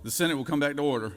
The Senate will come back to order.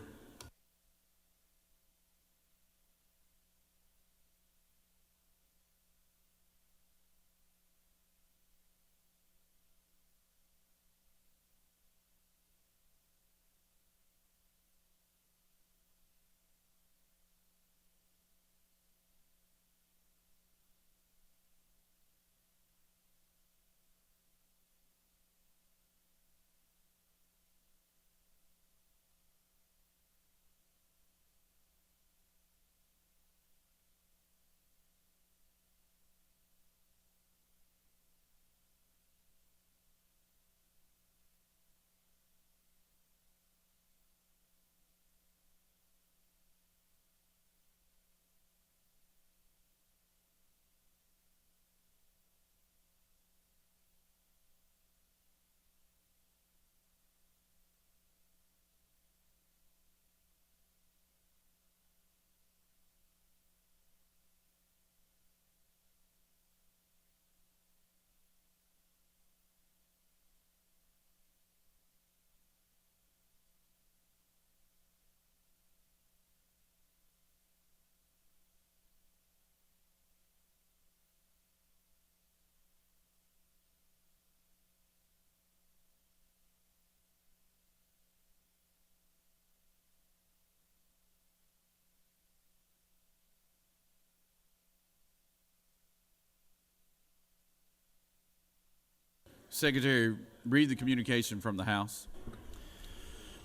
Secretary, read the communication from the House.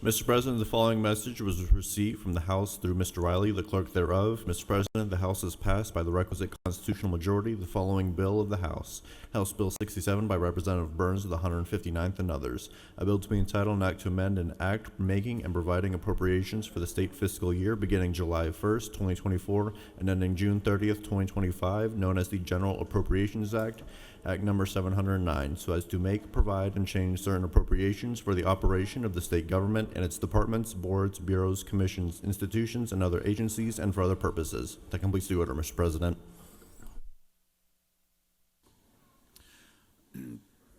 Mr. President, the following message was received from the House through Mr. Riley, the clerk thereof. Mr. President, the House has passed by the requisite constitutional majority the following bill of the House. House Bill 67 by Representative Burns of the 159th and others. A bill to be entitled, an act to amend an act making and providing appropriations for the state fiscal year beginning July 1st, 2024 and ending June 30th, 2025, known as the General Appropriations Act. Act Number 709, so as to make, provide, and change certain appropriations for the operation of the state government and its departments, boards, bureaus, commissions, institutions, and other agencies, and for other purposes. That completes the order, Mr. President.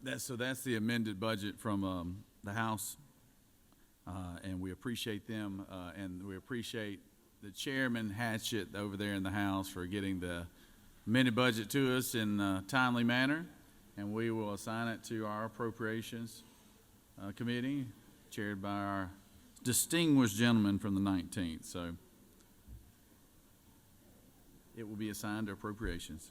That's the amended budget from the House, and we appreciate them, and we appreciate the Chairman Hatchett over there in the House for getting the amended budget to us in a timely manner, and we will assign it to our Appropriations Committee, chaired by our distinguished gentleman from the 19th. So it will be assigned to Appropriations.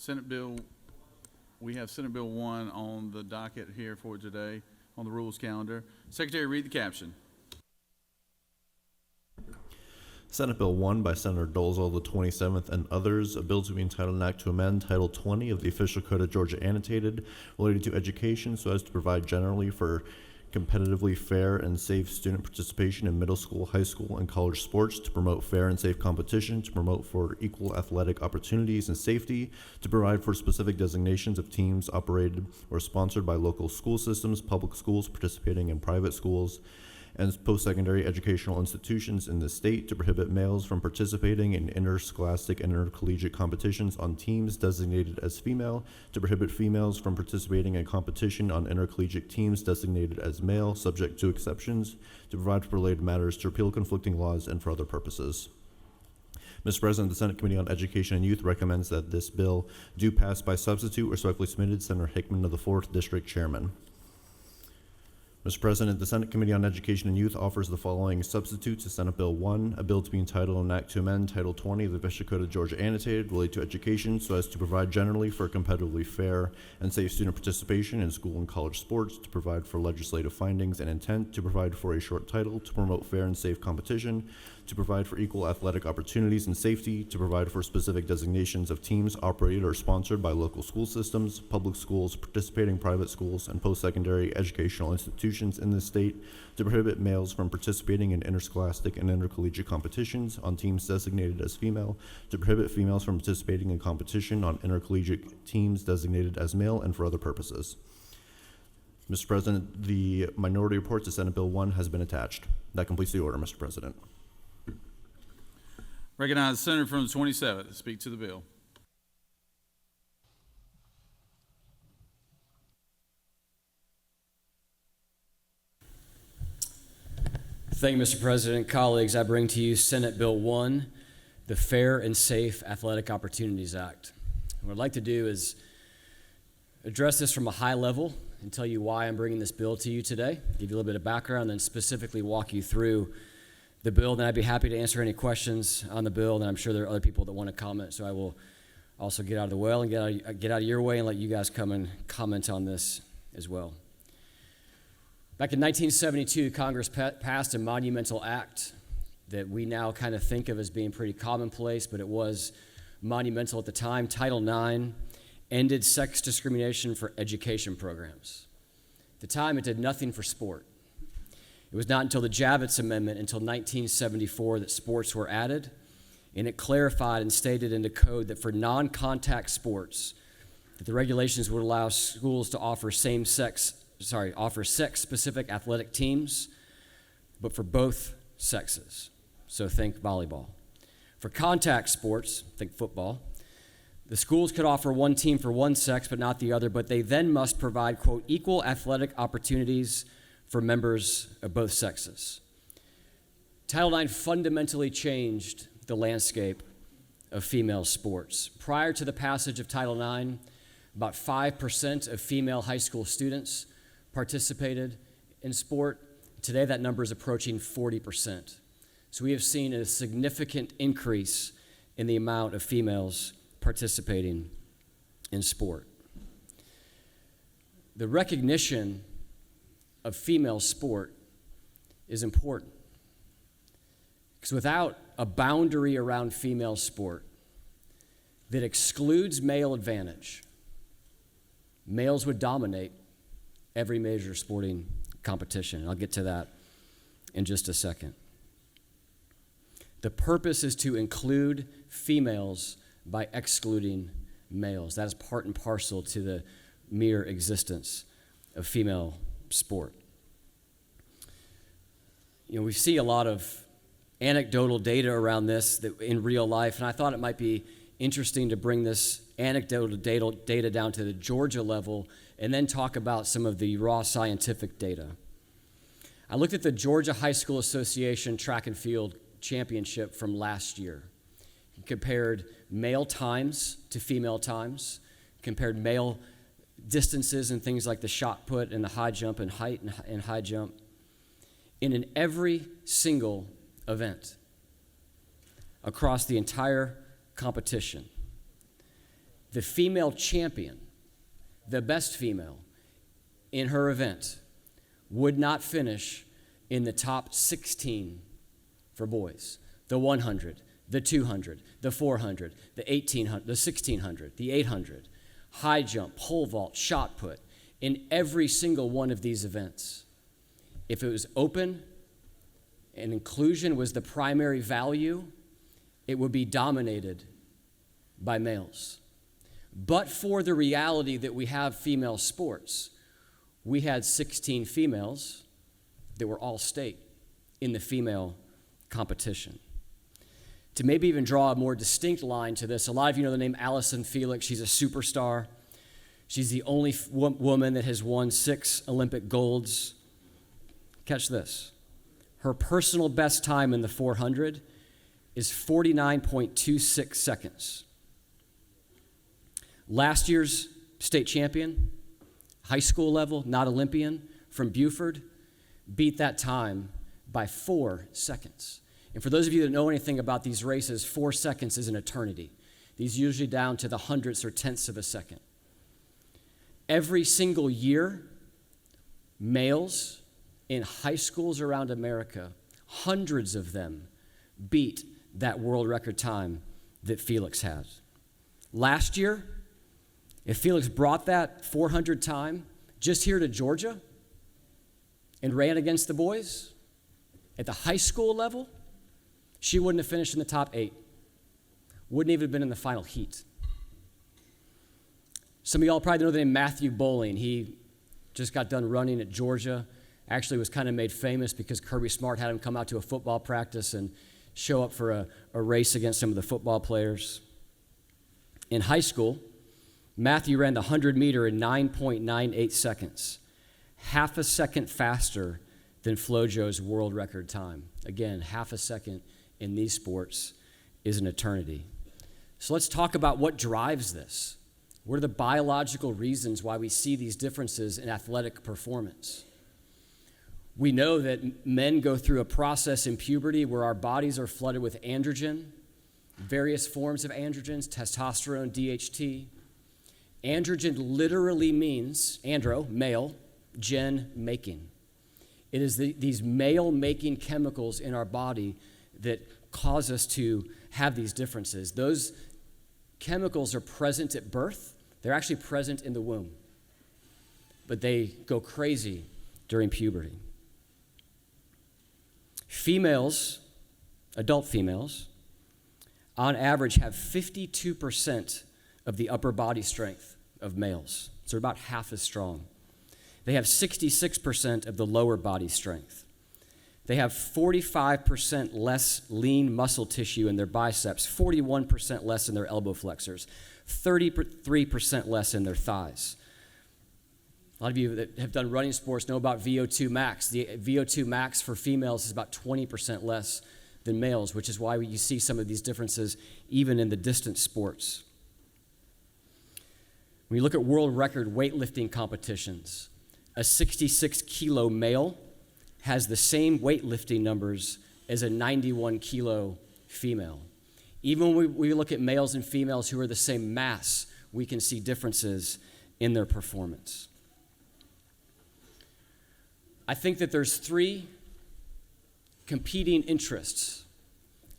Senate Bill, we have Senate Bill 1 on the docket here for today on the rules calendar. Secretary, read the caption. Senate Bill 1 by Senator Dolezal the 27th and others, a bill to be entitled an act to amend Title 20 of the Official Code of Georgia annotated related to education so as to provide generally for competitively fair and safe student participation in middle school, high school, and college sports, to promote fair and safe competition, to promote for equal athletic opportunities and safety, to provide for specific designations of teams operated or sponsored by local school systems, public schools participating in private schools, and post-secondary educational institutions in the state, to prohibit males from participating in interscholastic and intercollegiate competitions on teams designated as female, to prohibit females from participating in competition on intercollegiate teams designated as male, subject to exceptions, to provide for related matters, to repeal conflicting laws, and for other purposes. Mr. President, the Senate Committee on Education and Youth recommends that this bill do pass by substitute. Respectfully submitted, Senator Hickman of the 4th District Chairman. Mr. President, the Senate Committee on Education and Youth offers the following substitute to Senate Bill 1, a bill to be entitled an act to amend Title 20 of the Official Code of Georgia annotated related to education so as to provide generally for competitively fair and safe student participation in school and college sports, to provide for legislative findings and intent, to provide for a short title, to promote fair and safe competition, to provide for equal athletic opportunities and safety, to provide for specific designations of teams operated or sponsored by local school systems, public schools, participating private schools, and post-secondary educational institutions in the state, to prohibit males from participating in interscholastic and intercollegiate competitions on teams designated as female, to prohibit females from participating in competition on intercollegiate teams designated as male, and for other purposes. Mr. President, the minority report to Senate Bill 1 has been attached. That completes the order, Mr. President. Recognize the senator from the 27th to speak to the bill. Thank you, Mr. President. Colleagues, I bring to you Senate Bill 1, the Fair and Safe Athletic Opportunities Act. What I'd like to do is address this from a high level and tell you why I'm bringing this bill to you today, give you a little bit of background, then specifically walk you through the bill. Then I'd be happy to answer any questions on the bill, and I'm sure there are other people that want to comment, so I will also get out of the way and get out of your way and let you guys come and comment on this as well. Back in 1972, Congress passed a monumental act that we now kind of think of as being pretty commonplace, but it was monumental at the time. Title IX ended sex discrimination for education programs. At the time, it did nothing for sport. It was not until the Javits Amendment, until 1974, that sports were added, and it clarified and stated in the code that for non-contact sports, that the regulations would allow schools to offer sex-specific athletic teams, but for both sexes. So think volleyball. For contact sports, think football, the schools could offer one team for one sex, but not the other, but they then must provide, quote, equal athletic opportunities for members of both sexes. Title IX fundamentally changed the landscape of female sports. Prior to the passage of Title IX, about 5% of female high school students participated in sport. Today, that number is approaching 40%. So we have seen a significant increase in the amount of females participating in sport. The recognition of female sport is important, because without a boundary around female sport that excludes male advantage, males would dominate every major sporting competition. I'll get to that in just a second. The purpose is to include females by excluding males. That is part and parcel to the mere existence of female sport. You know, we see a lot of anecdotal data around this that in real life, and I thought it might be interesting to bring this anecdotal data down to the Georgia level and then talk about some of the raw scientific data. I looked at the Georgia High School Association track and field championship from last year. Compared male times to female times, compared male distances and things like the shot put and the high jump and height and high jump. In every single event across the entire competition, the female champion, the best female in her event, would not finish in the top 16 for boys. The 100, the 200, the 400, the 1800, the 1600, the 800, high jump, pole vault, shot put, in every single one of these events. If it was open and inclusion was the primary value, it would be dominated by males. But for the reality that we have female sports, we had 16 females that were all state in the female competition. To maybe even draw a more distinct line to this, a lot of you know the name Allison Felix. She's a superstar. She's the only woman that has won 6 Olympic golds. Catch this. Her personal best time in the 400 is 49.26 seconds. Last year's state champion, high school level, not Olympian, from Buford, beat that time by 4 seconds. And for those of you that know anything about these races, 4 seconds is an eternity. These usually down to the hundredths or tenths of a second. Every single year, males in high schools around America, hundreds of them beat that world record time that Felix has. Last year, if Felix brought that 400 time just here to Georgia and ran against the boys at the high school level, she wouldn't have finished in the top 8. Wouldn't even have been in the final heat. Some of y'all probably know the name Matthew Bowling. He just got done running at Georgia. Actually was kind of made famous because Kirby Smart had him come out to a football practice and show up for a race against some of the football players. In high school, Matthew ran the 100-meter in 9.98 seconds, half a second faster than FloJo's world record time. Again, half a second in these sports is an eternity. So let's talk about what drives this. What are the biological reasons why we see these differences in athletic performance? We know that men go through a process in puberty where our bodies are flooded with androgen, various forms of androgens, testosterone, DHT. Androgen literally means, andro, male, gen, making. It is these male-making chemicals in our body that cause us to have these differences. Those chemicals are present at birth. They're actually present in the womb, but they go crazy during puberty. Females, adult females, on average have 52% of the upper body strength of males. So they're about half as strong. They have 66% of the lower body strength. They have 45% less lean muscle tissue in their biceps, 41% less in their elbow flexors, 33% less in their thighs. A lot of you that have done running sports know about VO2 max. The VO2 max for females is about 20% less than males, which is why you see some of these differences even in the distance sports. When you look at world record weightlifting competitions, a 66-kilo male has the same weightlifting numbers as a 91-kilo female. Even when we look at males and females who are the same mass, we can see differences in their performance. I think that there's 3 competing interests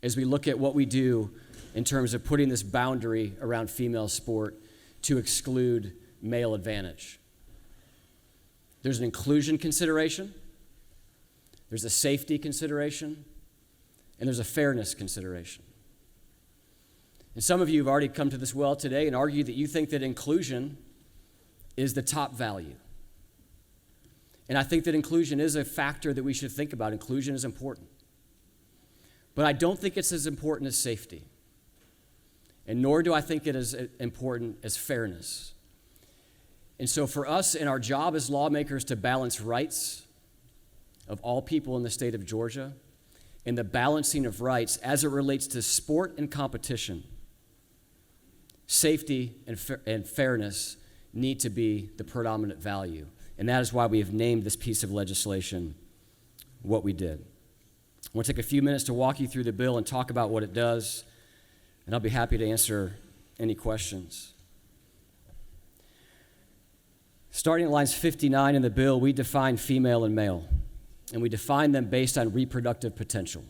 as we look at what we do in terms of putting this boundary around female sport to exclude male advantage. There's an inclusion consideration, there's a safety consideration, and there's a fairness consideration. And some of you have already come to this well today and argued that you think that inclusion is the top value. And I think that inclusion is a factor that we should think about. Inclusion is important. But I don't think it's as important as safety. And nor do I think it is important as fairness. And so for us in our job as lawmakers to balance rights of all people in the state of Georgia and the balancing of rights as it relates to sport and competition, safety and fairness need to be the predominant value. And that is why we have named this piece of legislation what we did. I want to take a few minutes to walk you through the bill and talk about what it does, and I'll be happy to answer any questions. Starting at lines 59 in the bill, we define female and male, and we define them based on reproductive potential.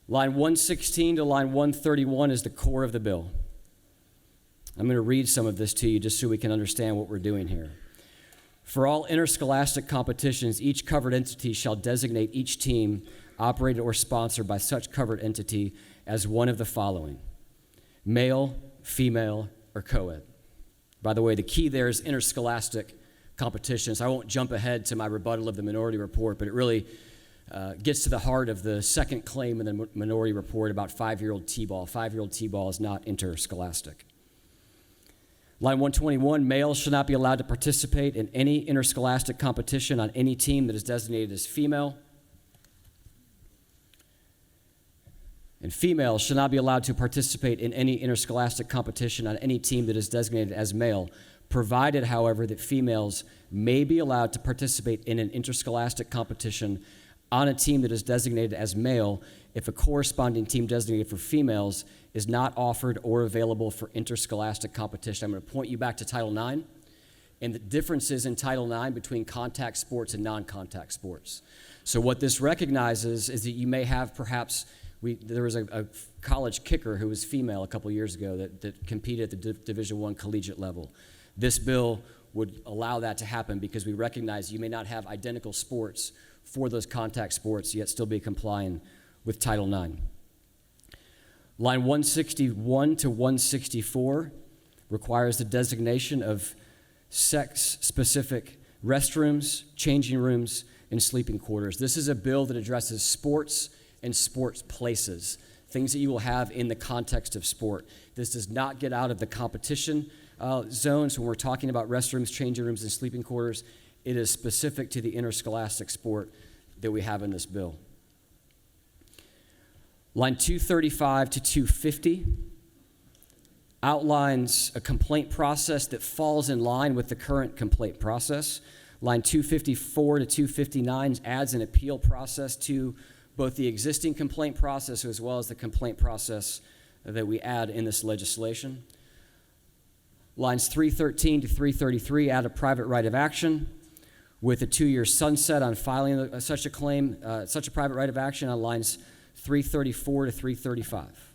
Line 116 to line 131 is the core of the bill. I'm going to read some of this to you just so we can understand what we're doing here. For all interscholastic competitions, each covered entity shall designate each team operated or sponsored by such covered entity as one of the following: male, female, or co-ed. By the way, the key there is interscholastic competitions. I won't jump ahead to my rebuttal of the minority report, but it really gets to the heart of the second claim in the minority report about five-year-old t-ball. Five-year-old t-ball is not interscholastic. Line 121, males shall not be allowed to participate in any interscholastic competition on any team that is designated as female. And females shall not be allowed to participate in any interscholastic competition on any team that is designated as male, provided, however, that females may be allowed to participate in an interscholastic competition on a team that is designated as male if a corresponding team designated for females is not offered or available for interscholastic competition. I'm going to point you back to Title IX and the differences in Title IX between contact sports and non-contact sports. So what this recognizes is that you may have perhaps, there was a college kicker who was female a couple years ago that competed at the Division I collegiate level. This bill would allow that to happen because we recognize you may not have identical sports for those contact sports, yet still be complying with Title IX. Line 161 to 164 requires the designation of sex-specific restrooms, changing rooms, and sleeping quarters. This is a bill that addresses sports and sports places, things that you will have in the context of sport. This does not get out of the competition zones when we're talking about restrooms, changing rooms, and sleeping quarters. It is specific to the interscholastic sport that we have in this bill. Line 235 to 250 outlines a complaint process that falls in line with the current complaint process. Line 254 to 259 adds an appeal process to both the existing complaint process as well as the complaint process that we add in this legislation. Lines 313 to 333 add a private right of action with a 2-year sunset on filing such a claim, such a private right of action on lines 334 to 335.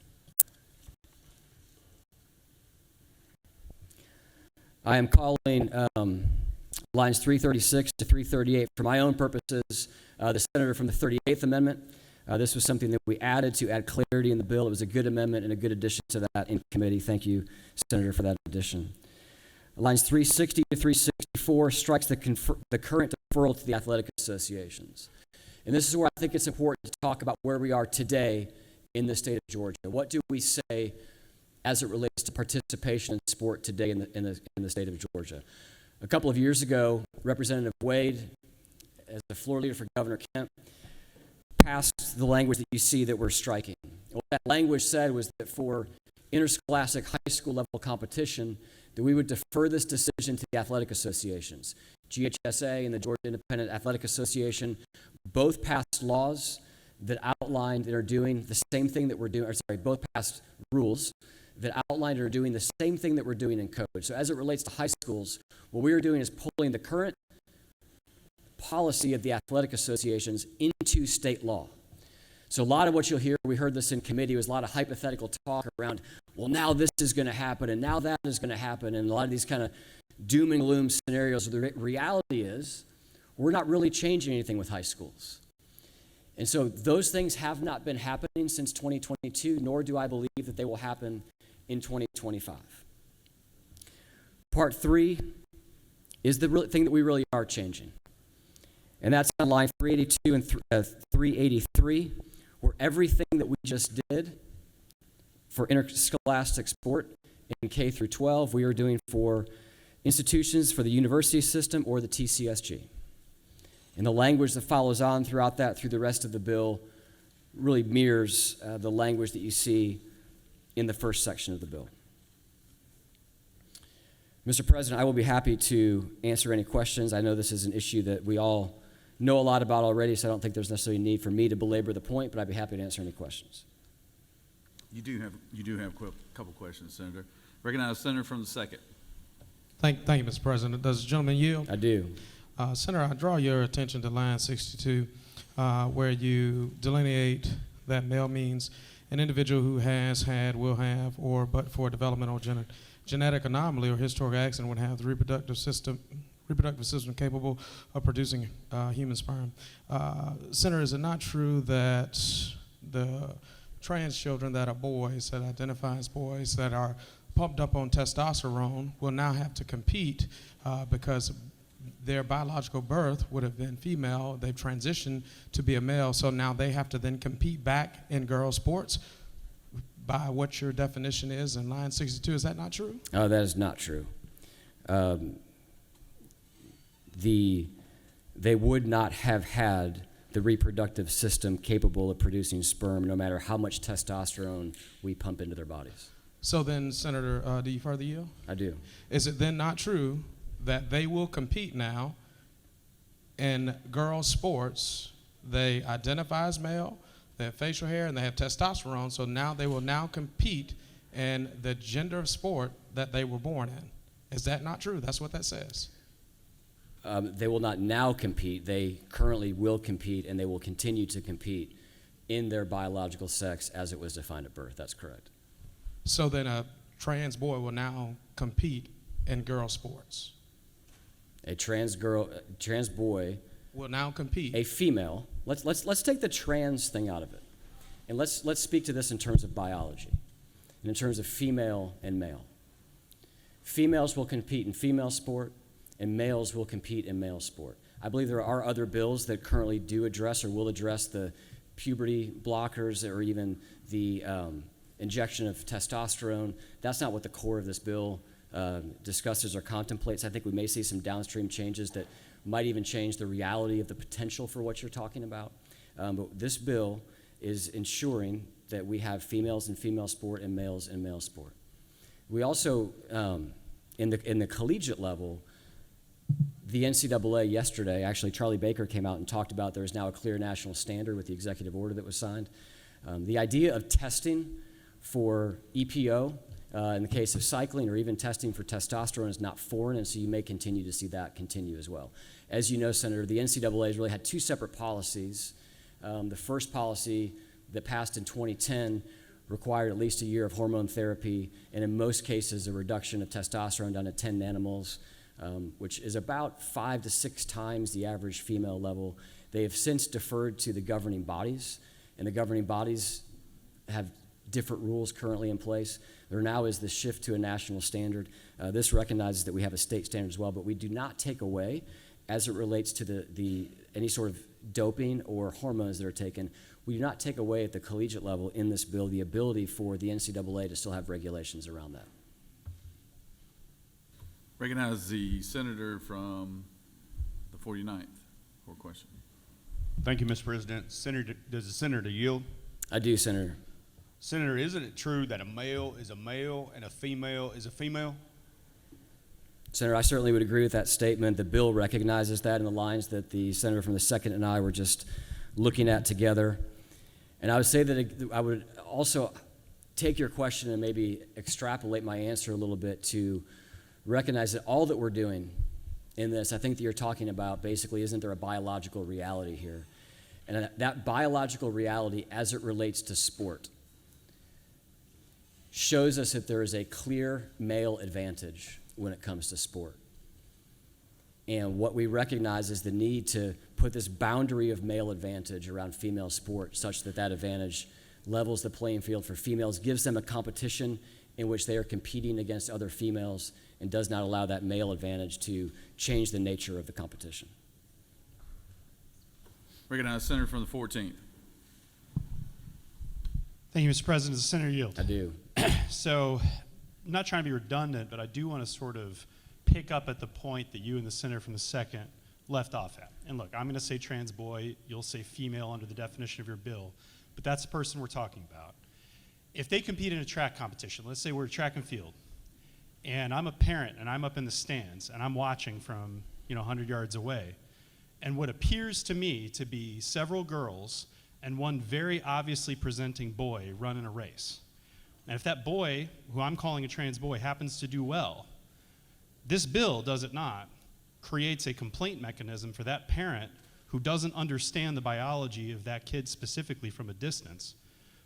I am calling lines 336 to 338 for my own purposes, the senator from the 38th Amendment. This was something that we added to add clarity in the bill. It was a good amendment and a good addition to that in committee. Thank you, Senator, for that addition. Lines 360 to 364 strikes the current deferral to the athletic associations. And this is where I think it's important to talk about where we are today in the state of Georgia. What do we say as it relates to participation in sport today in the state of Georgia? A couple of years ago, Representative Wade, as the floor leader for Governor Kemp, passed the language that you see that we're striking. What that language said was that for interscholastic high school level competition, that we would defer this decision to the athletic associations. GHSA and the Georgia Independent Athletic Association both passed laws that outlined and are doing the same thing that we're doing, both passed rules that outlined and are doing the same thing that we're doing in code. So as it relates to high schools, what we are doing is pulling the current policy of the athletic associations into state law. So a lot of what you'll hear, we heard this in committee, was a lot of hypothetical talk around, well, now this is going to happen, and now that is going to happen, and a lot of these kind of doom and gloom scenarios. The reality is we're not really changing anything with high schools. And so those things have not been happening since 2022, nor do I believe that they will happen in 2025. Part 3 is the thing that we really are changing. And that's on line 382 and 383, where everything that we just did for interscholastic sport in K through 12, we are doing for institutions for the university system or the TCSG. And the language that follows on throughout that, through the rest of the bill, really mirrors the language that you see in the first section of the bill. Mr. President, I will be happy to answer any questions. I know this is an issue that we all know a lot about already, so I don't think there's necessarily a need for me to belabor the point, but I'd be happy to answer any questions. You do have a couple questions, Senator. Recognize the senator from the second. Thank you, Mr. President. Does the gentleman yield? I do. Senator, I draw your attention to line 62, where you delineate that male means an individual who has had, will have, or but for developmental genetic anomaly or historic accident would have the reproductive system capable of producing human sperm. Senator, is it not true that the trans children that are boys, that identify as boys, that are pumped up on testosterone will now have to compete because their biological birth would have been female, they've transitioned to be a male, so now they have to then compete back in girls' sports by what your definition is in line 62. Is that not true? That is not true. They would not have had the reproductive system capable of producing sperm no matter how much testosterone we pump into their bodies. So then, Senator, do you further yield? I do. Is it then not true that they will compete now in girls' sports? They identify as male, they have facial hair, and they have testosterone, so now they will now compete in the gender of sport that they were born in. Is that not true? That's what that says. They will not now compete. They currently will compete, and they will continue to compete in their biological sex as it was defined at birth. That's correct. So then a trans boy will now compete in girl sports. A trans boy, Will now compete. a female. Let's take the trans thing out of it, and let's speak to this in terms of biology, and in terms of female and male. Females will compete in female sport, and males will compete in male sport. I believe there are other bills that currently do address or will address the puberty blockers or even the injection of testosterone. That's not what the core of this bill discusses or contemplates. I think we may see some downstream changes that might even change the reality of the potential for what you're talking about. But this bill is ensuring that we have females in female sport and males in male sport. We also, in the collegiate level, the NCAA yesterday, actually Charlie Baker came out and talked about there is now a clear national standard with the executive order that was signed. The idea of testing for EPO in the case of cycling or even testing for testosterone is not foreign, and so you may continue to see that continue as well. As you know, Senator, the NCAA has really had two separate policies. The first policy that passed in 2010 required at least a year of hormone therapy, and in most cases a reduction of testosterone down to 10 nanomoles, which is about 5 to 6 times the average female level. They have since deferred to the governing bodies, and the governing bodies have different rules currently in place. There now is this shift to a national standard. This recognizes that we have a state standard as well, but we do not take away, as it relates to any sort of doping or hormones that are taken, we do not take away at the collegiate level in this bill the ability for the NCAA to still have regulations around that. Recognize the senator from the 49th for a question. Thank you, Mr. President. Senator, does the senator yield? I do, Senator. Senator, isn't it true that a male is a male and a female is a female? Senator, I certainly would agree with that statement. The bill recognizes that in the lines that the senator from the second and I were just looking at together. And I would say that I would also take your question and maybe extrapolate my answer a little bit to recognize that all that we're doing in this, I think that you're talking about basically, isn't there a biological reality here? And that biological reality as it relates to sport shows us that there is a clear male advantage when it comes to sport. And what we recognize is the need to put this boundary of male advantage around female sport such that that advantage levels the playing field for females, gives them a competition in which they are competing against other females, and does not allow that male advantage to change the nature of the competition. Recognize the senator from the 14th. Thank you, Mr. President. Does the senator yield? I do. So I'm not trying to be redundant, but I do want to sort of pick up at the point that you and the senator from the second left off at. And look, I'm going to say trans boy, you'll say female under the definition of your bill, but that's the person we're talking about. If they compete in a track competition, let's say we're track and field, and I'm a parent and I'm up in the stands and I'm watching from 100 yards away, and what appears to me to be several girls and one very obviously presenting boy run in a race. And if that boy, who I'm calling a trans boy, happens to do well, this bill, does it not, creates a complaint mechanism for that parent who doesn't understand the biology of that kid specifically from a distance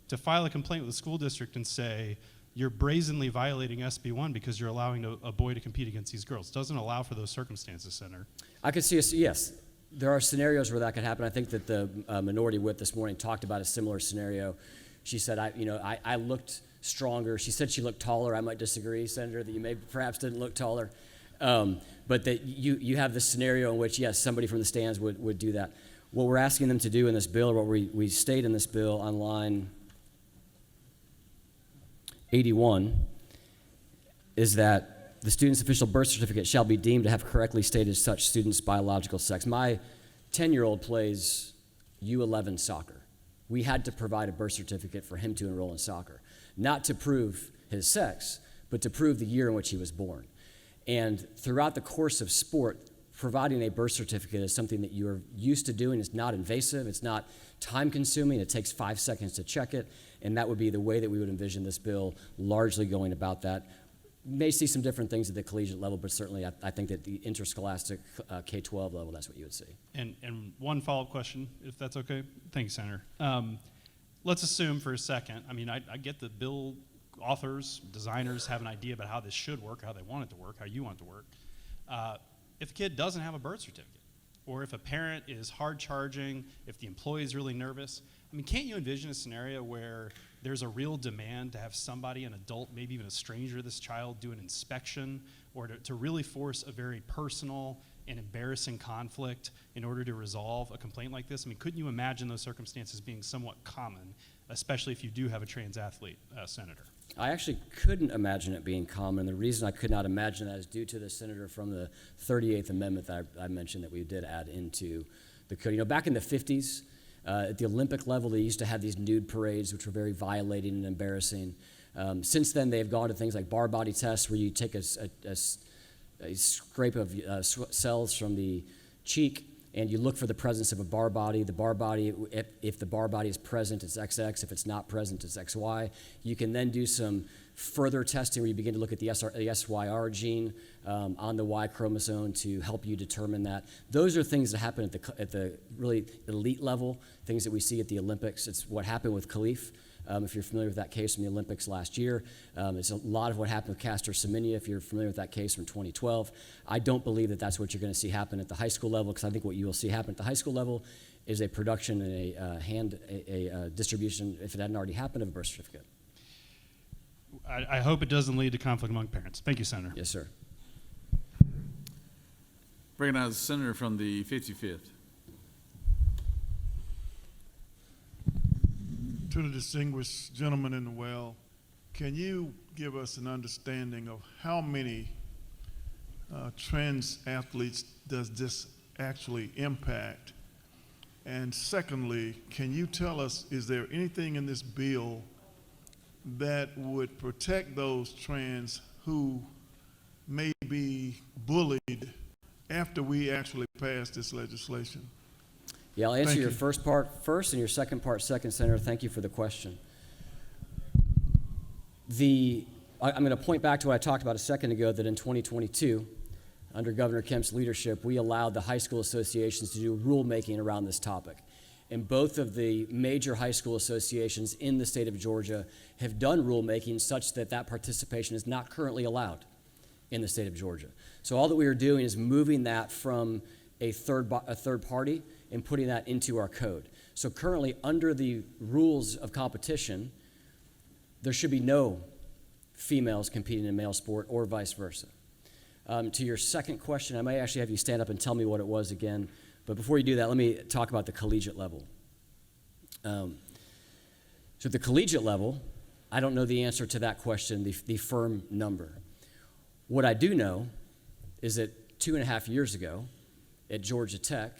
to file a complaint with the school district and say, you're brazenly violating SB 1 because you're allowing a boy to compete against these girls. It doesn't allow for those circumstances, Senator. I could see yes. There are scenarios where that could happen. I think that the minority whip this morning talked about a similar scenario. She said, I looked stronger. She said she looked taller. I might disagree, Senator, that you may perhaps didn't look taller. But that you have this scenario in which, yes, somebody from the stands would do that. What we're asking them to do in this bill, or what we state in this bill on line 81, is that the student's official birth certificate shall be deemed to have correctly stated such student's biological sex. My 10-year-old plays U11 soccer. We had to provide a birth certificate for him to enroll in soccer, not to prove his sex, but to prove the year in which he was born. And throughout the course of sport, providing a birth certificate is something that you're used to doing. It's not invasive. It's not time-consuming. It takes 5 seconds to check it, and that would be the way that we would envision this bill largely going about that. May see some different things at the collegiate level, but certainly I think that the interscholastic K-12 level, that's what you would see. And one follow-up question, if that's okay. Thank you, Senator. Let's assume for a second, I get the bill authors, designers have an idea about how this should work, how they want it to work, how you want it to work. If a kid doesn't have a birth certificate, or if a parent is hard charging, if the employee is really nervous, can't you envision a scenario where there's a real demand to have somebody, an adult, maybe even a stranger to this child, do an inspection, or to really force a very personal and embarrassing conflict in order to resolve a complaint like this? Couldn't you imagine those circumstances being somewhat common, especially if you do have a trans athlete, Senator? I actually couldn't imagine it being common. The reason I could not imagine that is due to the senator from the 38th Amendment that I mentioned that we did add into the code. Back in the 50s, at the Olympic level, they used to have these nude parades, which were very violating and embarrassing. Since then, they've gone to things like bar body tests, where you take a scrape of cells from the cheek, and you look for the presence of a bar body. The bar body, if the bar body is present, it's XX. If it's not present, it's XY. You can then do some further testing where you begin to look at the SYR gene on the Y chromosome to help you determine that. Those are things that happen at the really elite level, things that we see at the Olympics. It's what happened with Khalif. If you're familiar with that case from the Olympics last year. It's a lot of what happened with Castor Semenya, if you're familiar with that case from 2012. I don't believe that that's what you're going to see happen at the high school level, because I think what you will see happen at the high school level is a production and a distribution, if it hadn't already happened, of a birth certificate. I hope it doesn't lead to conflict among parents. Thank you, Senator. Yes, sir. Bringing out the senator from the 55th. To the distinguished gentleman in the well, can you give us an understanding of how many trans athletes does this actually impact? And secondly, can you tell us, is there anything in this bill that would protect those trans who may be bullied after we actually pass this legislation? Yeah, I'll answer Thank your you. first part first and your second part second, Senator. Thank you for the question. I'm going to point back to what I talked about a second ago, that in 2022, under Governor Kemp's leadership, we allowed the high school associations to do rulemaking around this topic. And both of the major high school associations in the state of Georgia have done rulemaking such that that participation is not currently allowed in the state of Georgia. So all that we are doing is moving that from a third party and putting that into our code. So currently, under the rules of competition, there should be no females competing in male sport or vice versa. To your second question, I may actually have you stand up and tell me what it was again. But before you do that, let me talk about the collegiate level. So at the collegiate level, I don't know the answer to that question, the firm number. What I do know is that 2.5 years ago at Georgia Tech,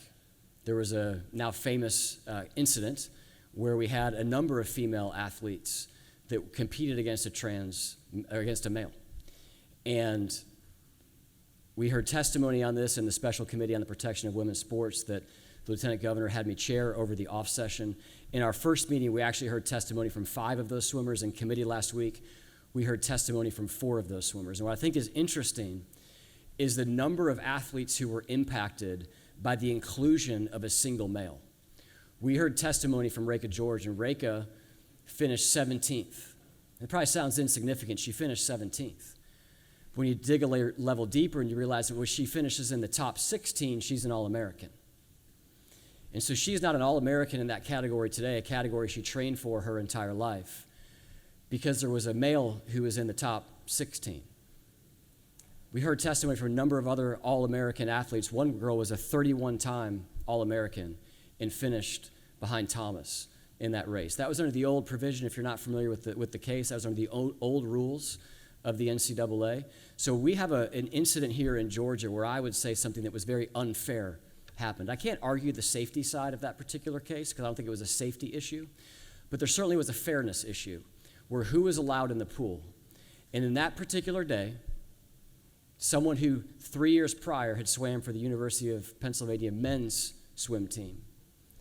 there was a now famous incident where we had a number of female athletes that competed against a male. And we heard testimony on this in the Special Committee on the Protection of Women's Sports that The Lieutenant Governor had me chair over the off session. In our first meeting, we actually heard testimony from 5 of those swimmers. In committee last week, we heard testimony from 4 of those swimmers. And what I think is interesting is the number of athletes who were impacted by the inclusion of a single male. We heard testimony from Reka George, and Reka finished 17th. It probably sounds insignificant. She finished 17th. When you dig a level deeper and you realize that when she finishes in the top 16, she's an All-American. And so she's not an All-American in that category today, a category she trained for her entire life, because there was a male who was in the top 16. We heard testimony from a number of other All-American athletes. One girl was a 31-time All-American and finished behind Thomas in that race. That was under the old provision. If you're not familiar with the case, that was under the old rules of the NCAA. So we have an incident here in Georgia where I would say something that was very unfair happened. I can't argue the safety side of that particular case because I don't think it was a safety issue, but there certainly was a fairness issue where who was allowed in the pool. And in that particular day, someone who 3 years prior had swam for the University of Pennsylvania men's swim team,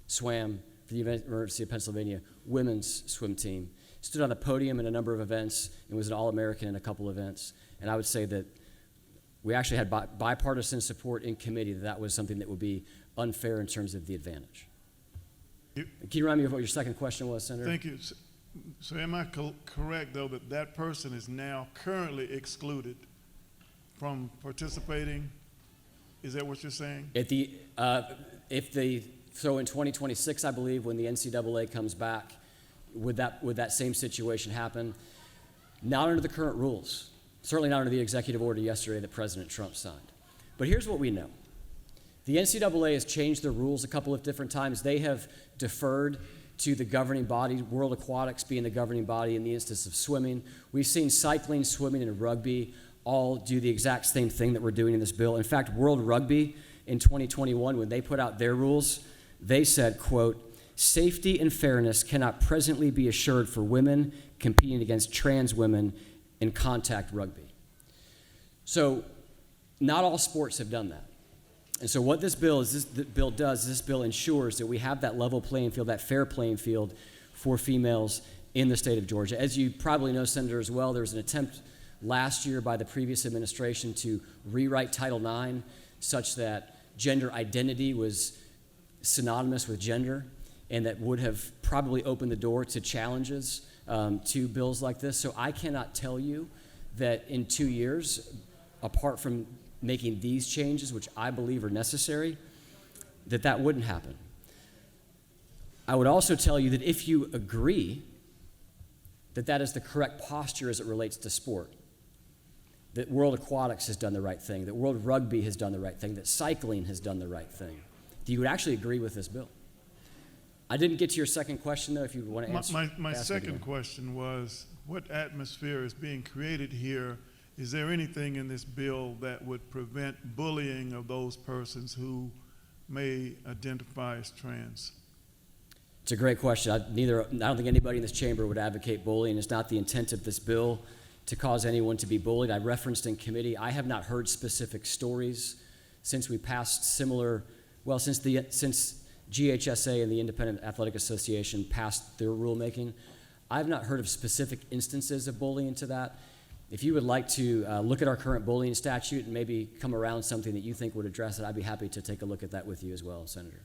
swam for the University of Pennsylvania women's swim team, stood on the podium in a number of events, and was an All-American in a couple events. And I would say that we actually had bipartisan support in committee that was something that would be unfair in terms of the advantage. Can you remind me of what your second question was, Senator? Thank you. So am I correct, though, that that person is now currently excluded from participating? Is that what you're saying? So in 2026, I believe, when the NCAA comes back, would that same situation happen? Not under the current rules. Certainly not under the executive order yesterday that President Trump signed. But here's what we know. The NCAA has changed their rules a couple of different times. They have deferred to the governing body, World Aquatics being the governing body in the instance of swimming. We've seen cycling, swimming, and rugby all do the exact same thing that we're doing in this bill. In fact, World Rugby in 2021, when they put out their rules, they said, quote, "Safety and fairness cannot presently be assured for women competing against trans women in contact rugby." So not all sports have done that. And so what this bill ensures that we have that level playing field, that fair playing field for females in the state of Georgia. As you probably know, Senator, as well, there was an attempt last year by the previous administration to rewrite Title IX such that gender identity was synonymous with gender, and that would have probably opened the door to challenges to bills like this. So I cannot tell you that in 2 years, apart from making these changes, which I believe are necessary, that wouldn't happen. I would also tell you that if you agree that that is the correct posture as it relates to sport, that World Aquatics has done the right thing, that World Rugby has done the right thing, that cycling has done the right thing, that you would actually agree with this bill. I didn't get to your second question, though, if you want to answer. My second question was, what atmosphere is being created here? Is there anything in this bill that would prevent bullying of those persons who may identify as trans? It's a great question. I don't think anybody in this chamber would advocate bullying. It's not the intent of this bill to cause anyone to be bullied. I referenced in committee, I have not heard specific stories since we passed since GHSA and the Independent Athletic Association passed their rulemaking. I've not heard of specific instances of bullying to that. If you would like to look at our current bullying statute and maybe come around something that you think would address it, I'd be happy to take a look at that with you as well, Senator.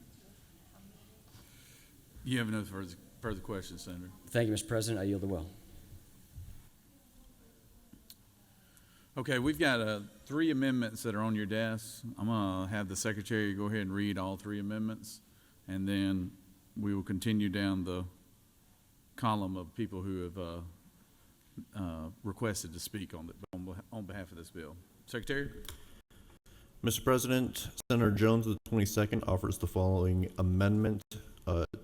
You have no further questions, Senator. Thank you, Mr. President. I yield the will. Okay, we've got 3 amendments that are on your desk. I'm going to have the secretary go ahead and read all 3 amendments, and then we will continue down the column of people who have requested to speak on behalf of this bill. Secretary? Mr. President, Senator Jones, the 22nd, offers the following amendment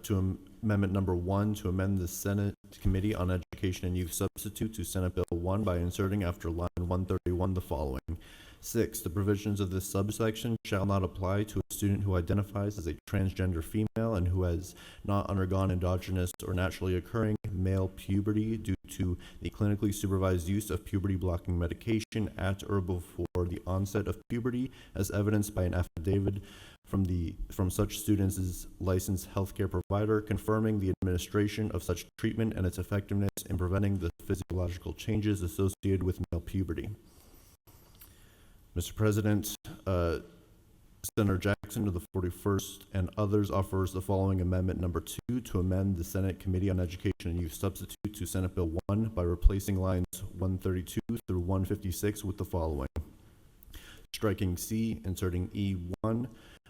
to Amendment Number 1 to amend the Senate Committee on Education and Youth Substitute to Senate Bill 1 by inserting after line 131 the following. 6. The provisions of this subsection shall not apply to a student who identifies as a transgender female and who has not undergone endogenous or naturally occurring male puberty due to the clinically supervised use of puberty-blocking medication at or before the onset of puberty, as evidenced by an affidavit from such students' licensed healthcare provider confirming the administration of such treatment and its effectiveness in preventing the physiological changes associated with male puberty. Mr. President, Senator Jackson of the 41st and others offers the following amendment number 2 to amend the Senate Committee on Education and Youth Substitute to Senate Bill 1 by replacing lines 132 through 156 with the following. Striking C, inserting E1,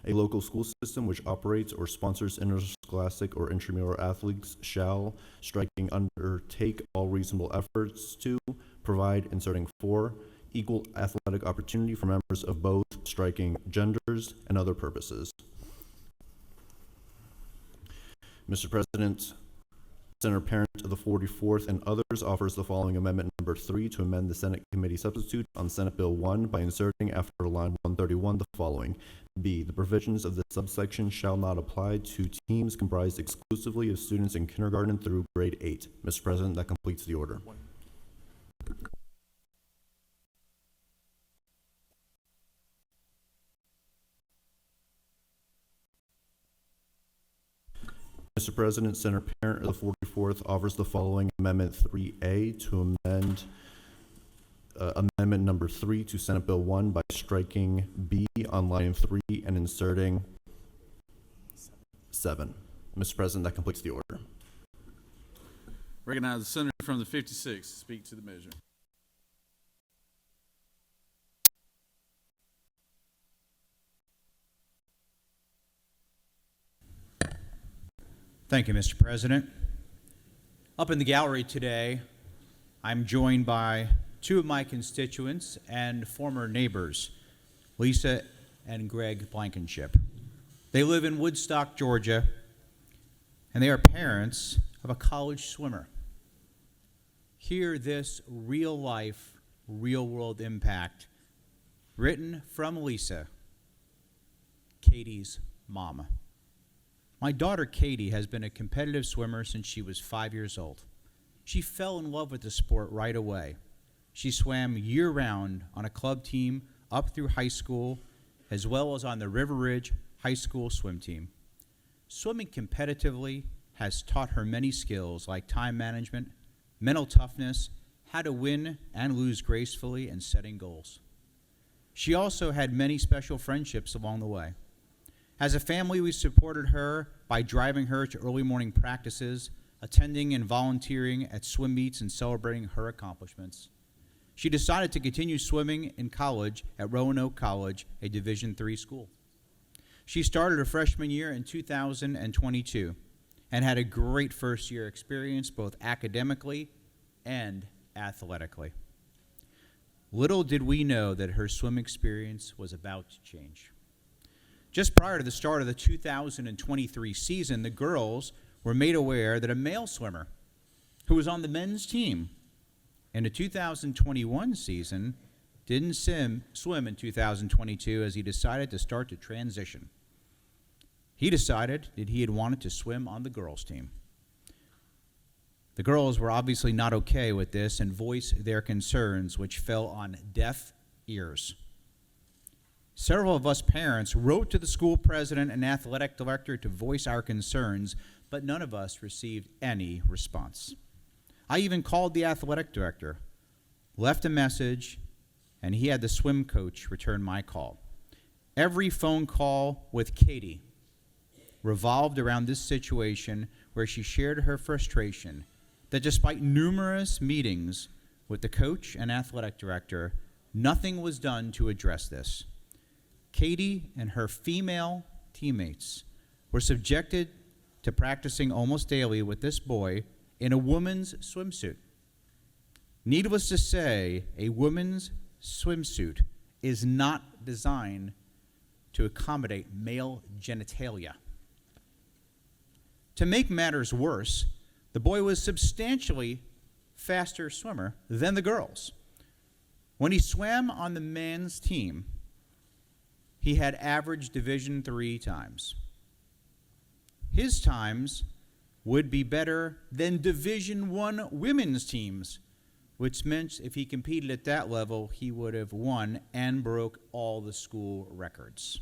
a local school system which operates or sponsors interscholastic or intramural athletes shall, striking undertake all reasonable efforts to provide, inserting 4, equal athletic opportunity for members of both, striking genders and other purposes. Mr. President, Senator Parent of the 44th and others offers the following amendment number 3 to amend the Senate Committee Substitute on Senate Bill 1 by inserting after line 131 the following. B, the provisions of this subsection shall not apply to teams comprised exclusively of students in kindergarten through grade 8. Mr. President, that completes the order. Mr. President, Senator Parent of the 44th offers the following Amendment 3A to amend Amendment number 3 to Senate Bill 1 by striking B on line 3 and inserting 7. Mr. President, that completes the order. Recognize the senator from the 56th. Speak to the measure. Thank you, Mr. President. Up in the gallery today, I'm joined by 2 of my constituents and former neighbors, Lisa and Greg Blankenship. They live in Woodstock, Georgia, and they are parents of a college swimmer. Hear this real-life, real-world impact written from Lisa, Katie's mama. My daughter, Katie, has been a competitive swimmer since she was 5 years old. She fell in love with the sport right away. She swam year-round on a club team up through high school, as well as on the River Ridge High School swim team. Swimming competitively has taught her many skills like time management, mental toughness, how to win and lose gracefully, and setting goals. She also had many special friendships along the way. As a family, we supported her by driving her to early morning practices, attending and volunteering at swim meets, and celebrating her accomplishments. She decided to continue swimming in college at Roanoke College, a Division III school. She started her freshman year in 2022 and had a great first-year experience both academically and athletically. Little did we know that her swim experience was about to change. Just prior to the start of the 2023 season, the girls were made aware that a male swimmer who was on the men's team in the 2021 season didn't swim in 2022 as he decided to start to transition. He decided that he had wanted to swim on the girls' team. The girls were obviously not okay with this and voiced their concerns, which fell on deaf ears. Several of us parents wrote to the school president and athletic director to voice our concerns, but none of us received any response. I even called the athletic director, left a message, and he had the swim coach return my call. Every phone call with Katie revolved around this situation where she shared her frustration that despite numerous meetings with the coach and athletic director, nothing was done to address this. Katie and her female teammates were subjected to practicing almost daily with this boy in a woman's swimsuit. Needless to say, a woman's swimsuit is not designed to accommodate male genitalia. To make matters worse, the boy was substantially faster swimmer than the girls. When he swam on the men's team, he had average Division III times. His times would be better than Division I women's teams, which meant if he competed at that level, he would have won and broke all the school records.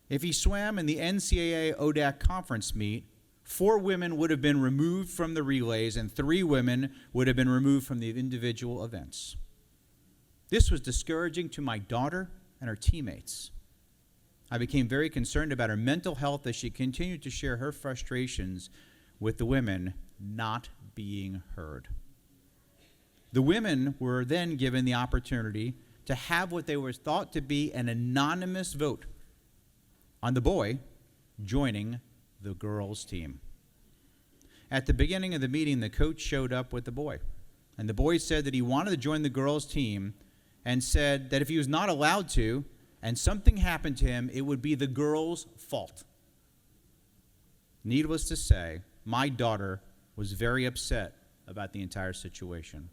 If he swam in the NCAA ODAC conference meet, 4 women would have been removed from the relays and 3 women would have been removed from the individual events. This was discouraging to my daughter and her teammates. I became very concerned about her mental health as she continued to share her frustrations with the women not being heard. The women were then given the opportunity to have what they were thought to be an anonymous vote on the boy joining the girls' team. At the beginning of the meeting, the coach showed up with the boy, and the boy said that he wanted to join the girls' team and said that if he was not allowed to and something happened to him, it would be the girls' fault. Needless to say, my daughter was very upset about the entire situation.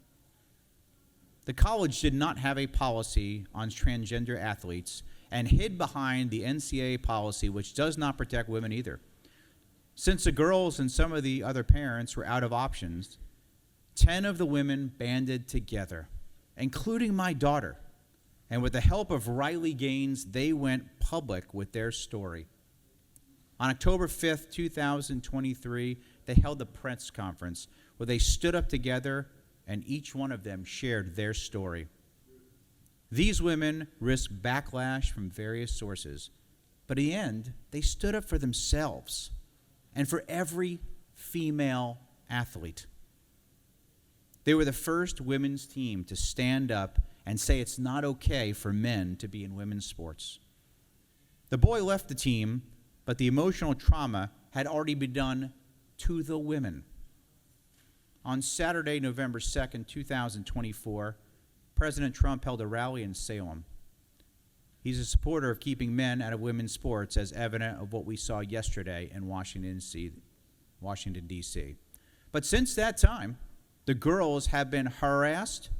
The college did not have a policy on transgender athletes and hid behind the NCAA policy, which does not protect women either. Since the girls and some of the other parents were out of options, 10 of the women banded together, including my daughter. And with the help of Riley Gaines, they went public with their story. On October 5th, 2023, they held a press conference where they stood up together and each one of them shared their story. These women risked backlash from various sources, but in the end, they stood up for themselves and for every female athlete. They were the first women's team to stand up and say it's not okay for men to be in women's sports. The boy left the team, but the emotional trauma had already been done to the women. On Saturday, November 2nd, 2024, President Trump held a rally in Salem. He's a supporter of keeping men out of women's sports, as evident of what we saw yesterday in Washington, D.C. But since that time, the girls have been harassed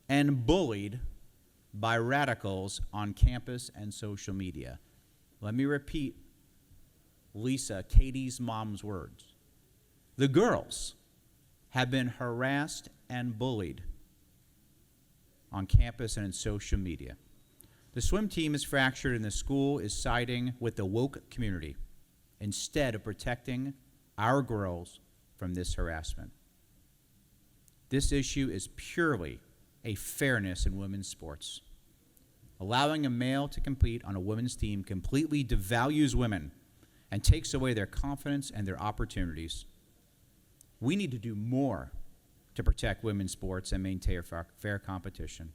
and bullied by radicals on campus and social media. Let me repeat Lisa, Katie's mom's words. The girls have been harassed and bullied on campus and in social media. The swim team is fractured and the school is siding with the woke community instead of protecting our girls from this harassment. This issue is purely a fairness in women's sports. Allowing a male to compete on a women's team completely devalues women and takes away their confidence and their opportunities. We need to do more to protect women's sports and maintain fair competition.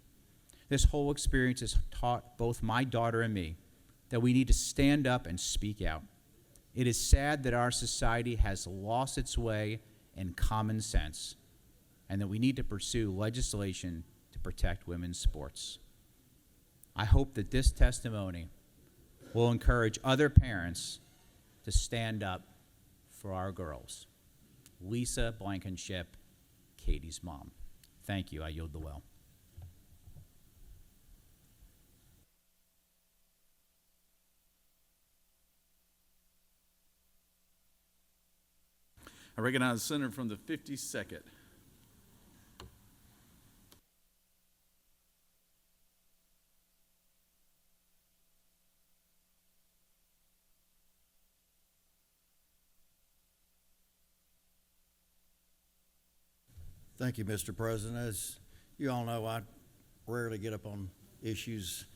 This whole experience has taught both my daughter and me that we need to stand up and speak out. It is sad that our society has lost its way in common sense, and that we need to pursue legislation to protect women's sports. I hope that this testimony will encourage other parents to stand up for our girls. Lisa Blankenship, Katie's mom. Thank you. I yield the well. I recognize the senator from the 52nd. Thank you, Mr. President. As you all know, I rarely get up on issues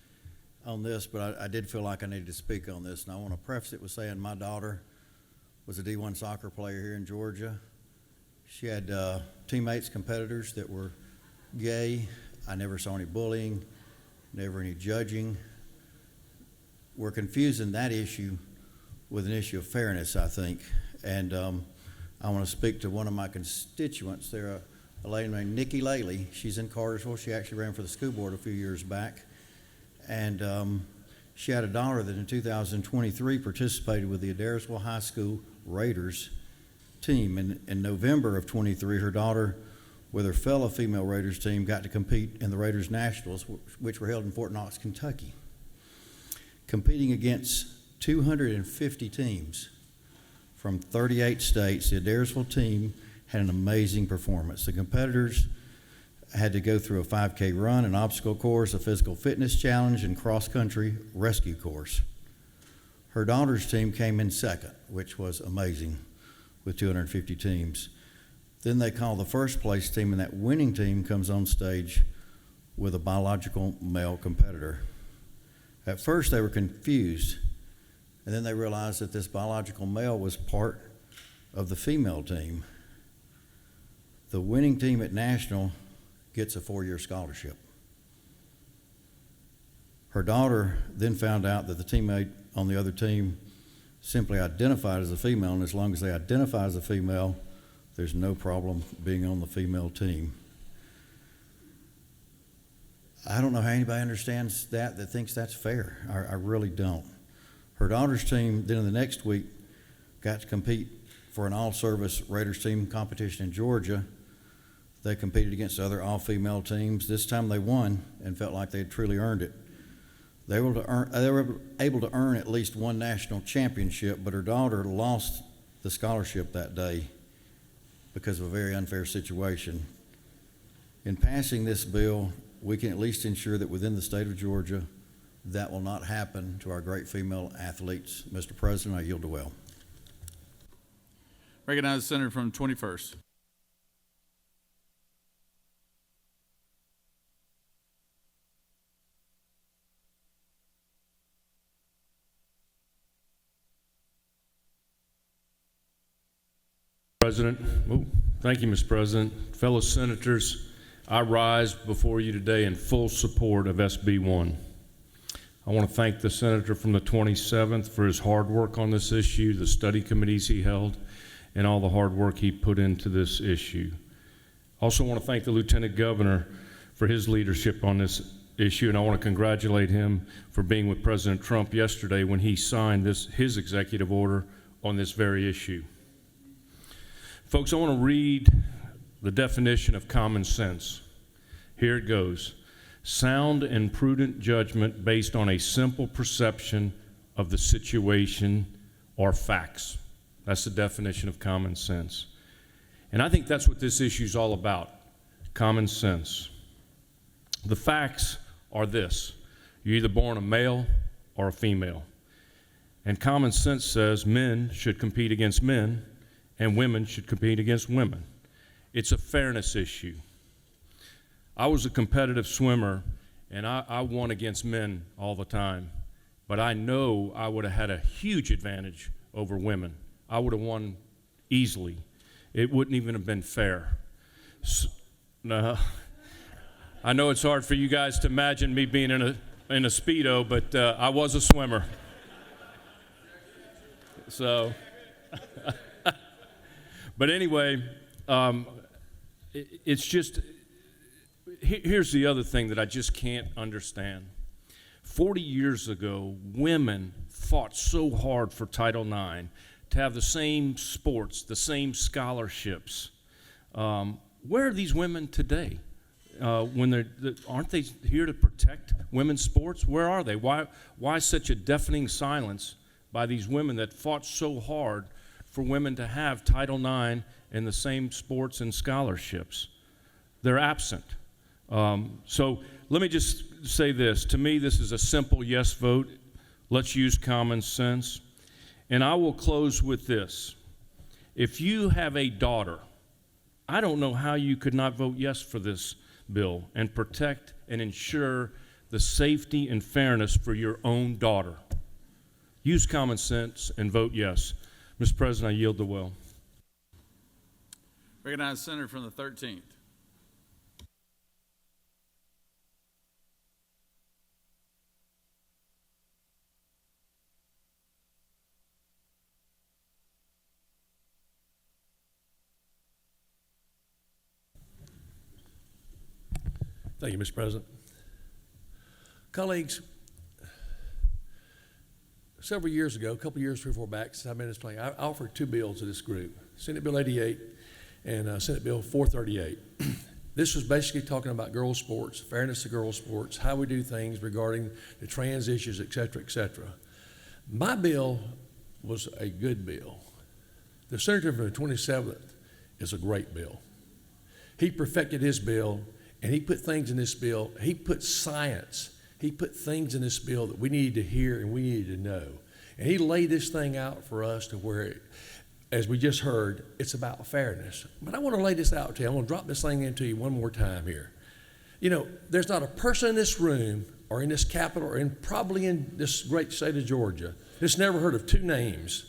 on this, but I did feel like I needed to speak on this. And I want to preface it with saying my daughter was a D1 soccer player here in Georgia. She had teammates, competitors that were gay. I never saw any bullying, never any judging. We're confusing that issue with an issue of fairness, I think. And I want to speak to one of my constituents there, a lady named Nikki Laley. She's in Cartersville. She actually ran for the school board a few years back. And she had a daughter that in 2023 participated with the Adairsville High School Raiders team. And in November of 23, her daughter, with her fellow female Raiders team, got to compete in the Raiders Nationals, which were held in Fort Knox, Kentucky, competing against 250 teams from 38 states. The Adairsville team had an amazing performance. The competitors had to go through a 5K run, an obstacle course, a physical fitness challenge, and cross-country rescue course. Her daughter's team came in second, which was amazing, with 250 teams. Then they call the first place team, and that winning team comes on stage with a biological male competitor. At first they were confused, and then they realized that this biological male was part of the female team. The winning team at National gets a 4-year scholarship. Her daughter then found out that the teammate on the other team simply identified as a female, and as long as they identify as a female, there's no problem being on the female team. I don't know how anybody understands that thinks that's fair. I really don't. Her daughter's team then in the next week got to compete for an all-service Raiders team competition in Georgia. They competed against other all-female teams. This time they won and felt like they had truly earned it. They were able to earn at least one national championship, but her daughter lost the scholarship that day because of a very unfair situation. In passing this bill, we can at least ensure that within the state of Georgia, that will not happen to our great female athletes. Mr. President, I yield to Will. Recognize the senator from 21st. President. Thank you, Mr. President. Fellow senators, I rise before you today in full support of SB 1. I want to thank the senator from the 27th for his hard work on this issue, the study committees he held, and all the hard work he put into this issue. I also want to thank the Lieutenant Governor for his leadership on this issue, and I want to congratulate him for being with President Trump yesterday when he signed his executive order on this very issue. Folks, I want to read the definition of common sense. Here it goes. Sound and prudent judgment based on a simple perception of the situation or facts. That's the definition of common sense. And I think that's what this issue is all about, common sense. The facts are this. You're either born a male or a female. And common sense says men should compete against men and women should compete against women. It's a fairness issue. I was a competitive swimmer, and I won against men all the time, but I know I would have had a huge advantage over women. I would have won easily. It wouldn't even have been fair. No, I know it's hard for you guys to imagine me being in a Speedo, but I was a swimmer. So, but anyway, it's just, here's the other thing that I just can't understand. 40 years ago, women fought so hard for Title IX to have the same sports, the same scholarships. Where are these women today? Aren't they here to protect women's sports? Where are they? Why such a deafening silence by these women that fought so hard for women to have Title IX and the same sports and scholarships? They're absent. So let me just say this. To me, this is a simple yes vote. Let's use common sense. And I will close with this. If you have a daughter, I don't know how you could not vote yes for this bill and protect and ensure the safety and fairness for your own daughter. Use common sense and vote yes. Mr. President, I yield the will. Recognize the senator from the 13th. Thank you, Mr. President. Colleagues, several years ago, a couple years, 3 or 4 back, since I've been in this place, I offered 2 bills to this group, Senate Bill 88 and Senate Bill 438. This was basically talking about girls' sports, fairness to girls' sports, how we do things regarding the trans issues, et cetera, et cetera. My bill was a good bill. The senator from the 27th is a great bill. He perfected his bill, and he put things in this bill. He put science. He put things in this bill that we needed to hear and we needed to know. And he laid this thing out for us to where, as we just heard, it's about fairness. But I want to lay this out to you. I want to drop this thing into you one more time here. You know, there's not a person in this room or in this capital or probably in this great state of Georgia that's never heard of two names,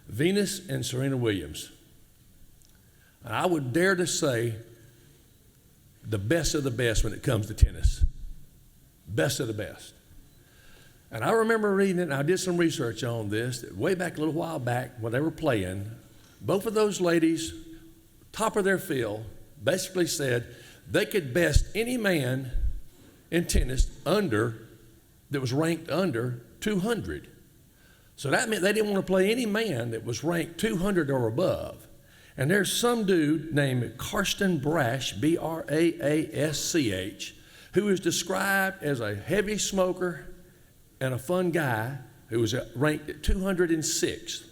Venus and Serena Williams. And I would dare to say the best of the best when it comes to tennis. Best of the best. And I remember reading it, and I did some research on this, that way back a little while back when they were playing, both of those ladies, top of their field, basically said they could best any man in tennis that was ranked under 200. So that meant they didn't want to play any man that was ranked 200 or above. And there's some dude named Karsten Brash, Braasch, who is described as a heavy smoker and a fun guy who was ranked at 206th.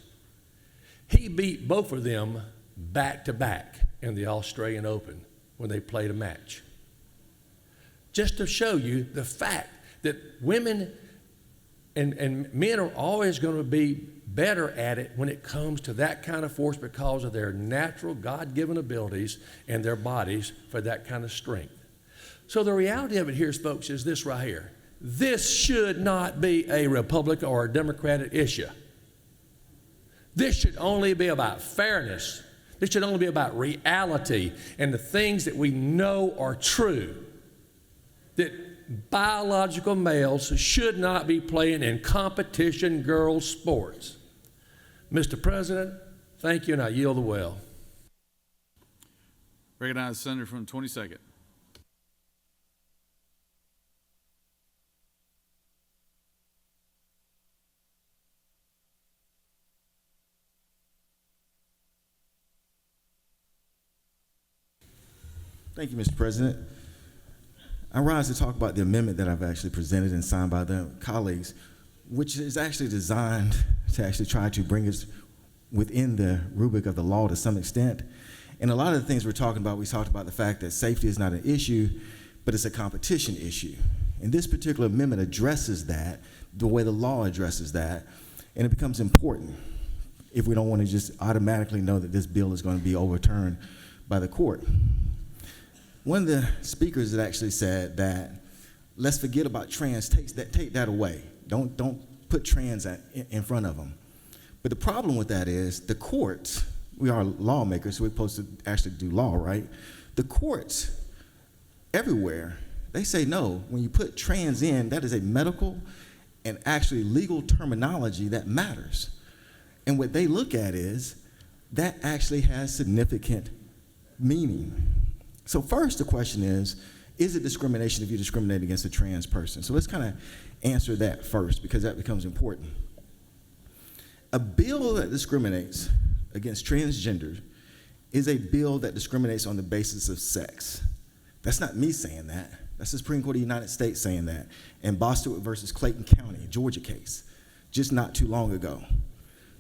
He beat both of them back to back in the Australian Open when they played a match. Just to show you the fact that women and men are always going to be better at it when it comes to that kind of force because of their natural God-given abilities and their bodies for that kind of strength. So the reality of it here, folks, is this right here. This should not be a Republican or a Democratic issue. This should only be about fairness. This should only be about reality and the things that we know are true. That biological males should not be playing in competition girls' sports. Mr. President, thank you, and I yield the well. Recognize the senator from the 22nd. Thank you, Mr. President. I rise to talk about the amendment that I've actually presented and signed by the colleagues, which is actually designed to actually try to bring us within the rubric of the law to some extent. And a lot of the things we're talking about, we talked about the fact that safety is not an issue, but it's a competition issue. And this particular amendment addresses that, the way the law addresses that, and it becomes important if we don't want to just automatically know that this bill is going to be overturned by the court. One of the speakers had actually said that let's forget about trans, take that away. Don't put trans in front of them. But the problem with that is the courts, we are lawmakers, so we're supposed to actually do law, right? The courts everywhere, they say no. When you put trans in, that is a medical and actually legal terminology that matters. And what they look at is that actually has significant meaning. So first the question is it discrimination if you discriminate against a trans person? So let's kind of answer that first because that becomes important. A bill that discriminates against transgender is a bill that discriminates on the basis of sex. That's not me saying that. That's the Supreme Court of the United States saying that in Bostwick versus Clayton County, Georgia case, just not too long ago.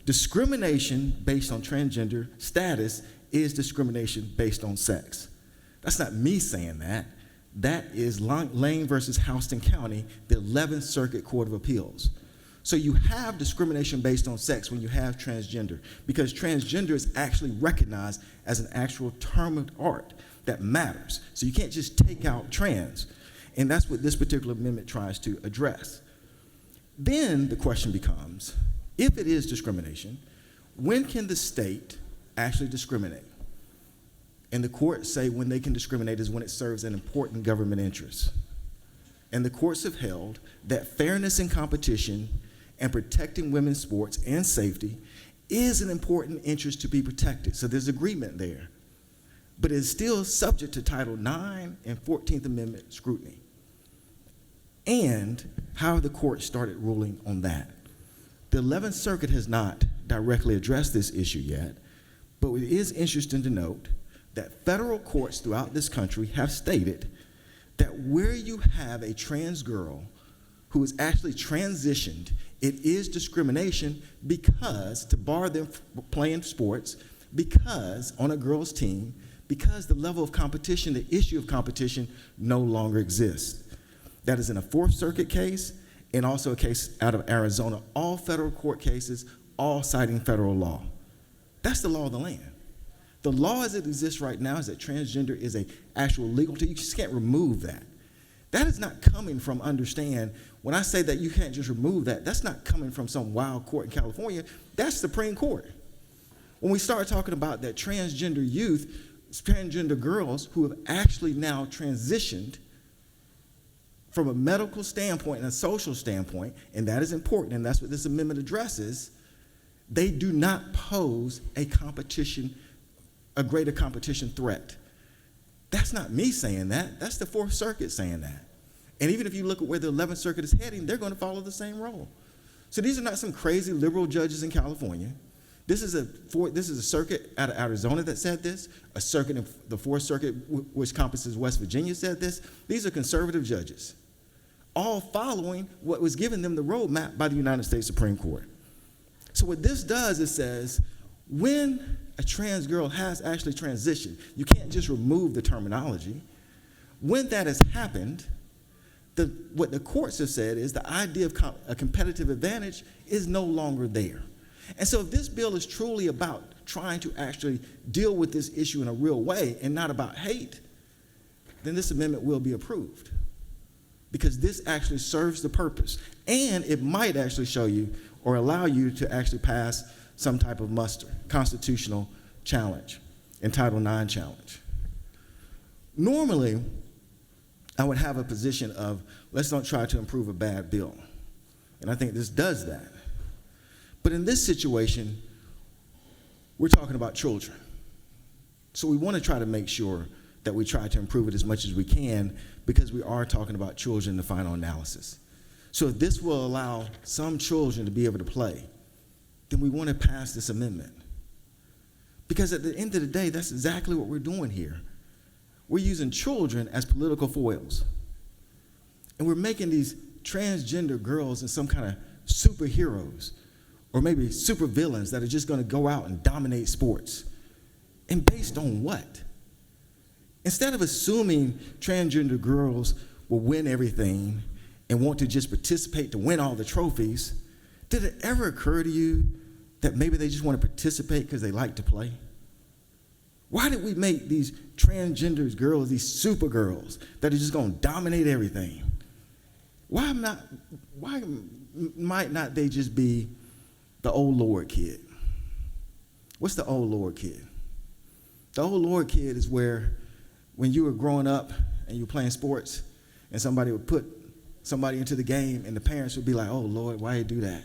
Discrimination based on transgender status is discrimination based on sex. That's not me saying that. That is Lane versus Houston County, the 11th Circuit Court of Appeals. So you have discrimination based on sex when you have transgender, because transgender is actually recognized as an actual term of art that matters. So you can't just take out trans. And that's what this particular amendment tries to address. Then the question becomes, if it is discrimination, when can the state actually discriminate? And the courts say when they can discriminate is when it serves an important government interest. And the courts have held that fairness in competition and protecting women's sports and safety is an important interest to be protected. So there's agreement there. But it is still subject to Title IX and 14th Amendment scrutiny. And how the court started ruling on that. The 11th Circuit has not directly addressed this issue yet, but it is interesting to note that federal courts throughout this country have stated that where you have a trans girl who is actually transitioned, it is discrimination because to bar them from playing sports, because, on a girls' team, because the level of competition, the issue of competition, no longer exists. That is in a Fourth Circuit case and also a case out of Arizona, all federal court cases, all citing federal law. That's the law of the land. The law as it exists right now is that transgender is an actual legal thing. You just can't remove that. That is not coming from, understand, when I say that you can't just remove that, that's not coming from some wild court in California. That's Supreme Court. When we start talking about that transgender youth, transgender girls who have actually now transitioned from a medical standpoint and a social standpoint, and that is important, and that's what this amendment addresses, they do not pose a greater competition threat. That's not me saying that. That's the Fourth Circuit saying that. And even if you look at where the 11th Circuit is heading, they're going to follow the same role. So these are not some crazy liberal judges in California. This is a circuit out of Arizona that said this. A circuit in the Fourth Circuit, which encompasses West Virginia, said this. These are conservative judges, all following what was given them the roadmap by the United States Supreme Court. So what this does is says, when a trans girl has actually transitioned, you can't just remove the terminology. When that has happened, what the courts have said is the idea of a competitive advantage is no longer there. And so if this bill is truly about trying to actually deal with this issue in a real way and not about hate, then this amendment will be approved, because this actually serves the purpose. And it might actually show you or allow you to actually pass some type of muster, constitutional challenge, and Title IX challenge. Normally, I would have a position of, let's not try to improve a bad bill. And I think this does that. But in this situation, we're talking about children. So we want to try to make sure that we try to improve it as much as we can, because we are talking about children in the final analysis. So if this will allow some children to be able to play, then we want to pass this amendment. Because at the end of the day, that's exactly what we're doing here. We're using children as political foils. And we're making these transgender girls into some kind of superheroes, or maybe supervillains that are just going to go out and dominate sports. And based on what? Instead of assuming transgender girls will win everything and want to just participate to win all the trophies, did it ever occur to you that maybe they just want to participate because they like to play? Why did we make these transgender girls, these super girls, that are just going to dominate everything? Why might not they just be the old Lord kid? What's the old Lord kid? The old Lord kid is where, when you were growing up and you were playing sports, and somebody would put somebody into the game, and the parents would be like, oh, Lord, why you do that?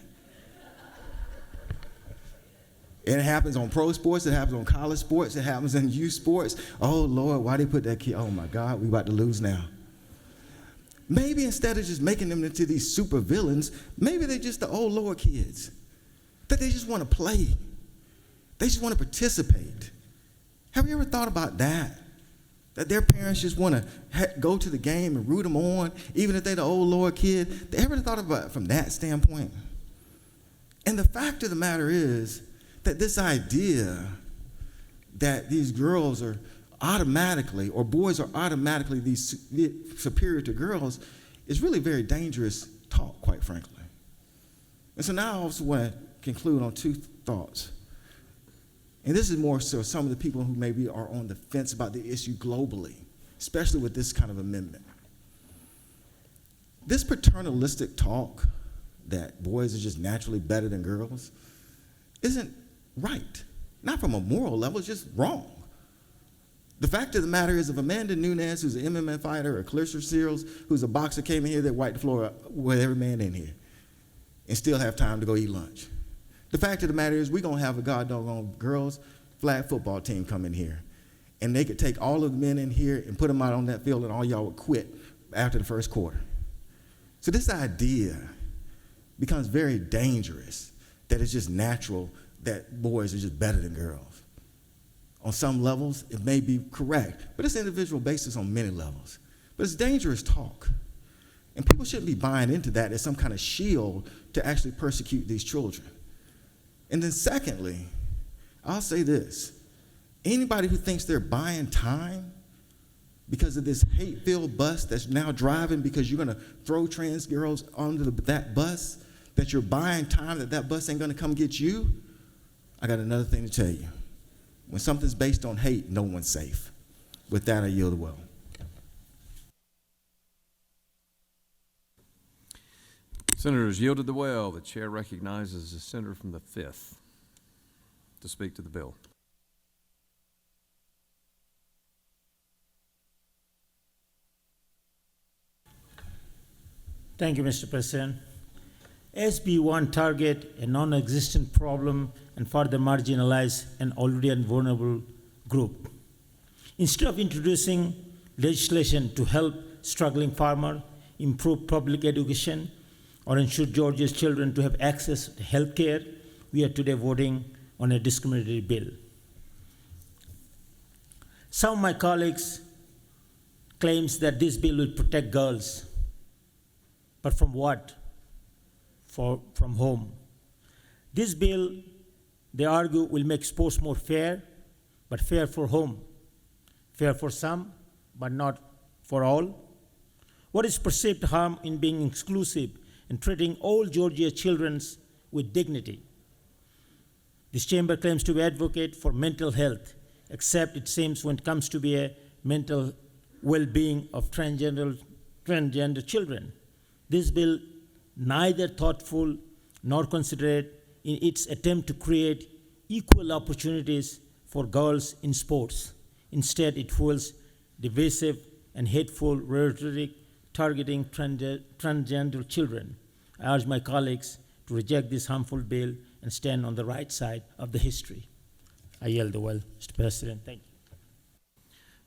And it happens on pro sports, it happens on college sports, it happens in youth sports. Oh, Lord, why they put that kid? Oh, my God, we about to lose now. Maybe instead of just making them into these super villains, maybe they're just the old Lord kids, that they just want to play. They just want to participate. Have you ever thought about that? That their parents just want to go to the game and root them on, even if they're the old Lord kid? They ever thought about it from that standpoint? And the fact of the matter is that this idea that these girls are automatically, or boys are automatically these superior to girls, is really very dangerous talk, quite frankly. And so now I also want to conclude on two thoughts. And this is more so some of the people who maybe are on the fence about the issue globally, especially with this kind of amendment. This paternalistic talk that boys are just naturally better than girls isn't right. Not from a moral level, it's just wrong. The fact of the matter is, if Amanda Nunes, who's an MMA fighter, or Clarissa Seals, who's a boxer, came in here, they'd wipe the floor with every man in here and still have time to go eat lunch. The fact of the matter is, we're going to have a god-doggone girls flag football team come in here, and they could take all of the men in here and put them out on that field, and all y'all would quit after the first quarter. So this idea becomes very dangerous, that it's just natural that boys are just better than girls. On some levels, it may be correct, but it's individual basis on many levels. But it's dangerous talk. And people shouldn't be buying into that as some kind of shield to actually persecute these children. And then secondly, I'll say this. Anybody who thinks they're buying time because of this hate-filled bus that's now driving because you're going to throw trans girls onto that bus, that you're buying time that bus ain't going to come get you, I got another thing to tell you. When something's based on hate, no one's safe. With that, I yield the well. Senators yielded the well. The chair recognizes the senator from the 5th to speak to the bill. Thank you, Mr. President. SB1 target a non-existent problem and further marginalize an already vulnerable group. Instead of introducing legislation to help struggling farmers, improve public education, or ensure Georgia's children to have access to health care, we are today voting on a discriminatory bill. Some of my colleagues claims that this bill will protect girls. But from what? From whom? This bill, they argue, will make sports more fair, but fair for whom? Fair for some, but not for all? What is perceived harm in being exclusive and treating all Georgia children with dignity? This chamber claims to be advocate for mental health, except it seems when it comes to be a mental well-being of transgender children. This bill neither thoughtful nor considerate in its attempt to create equal opportunities for girls in sports. Instead, it fuels divisive and hateful rhetoric targeting transgender children. I urge my colleagues to reject this harmful bill and stand on the right side of the history. I yield the well, Mr. President. Thank you.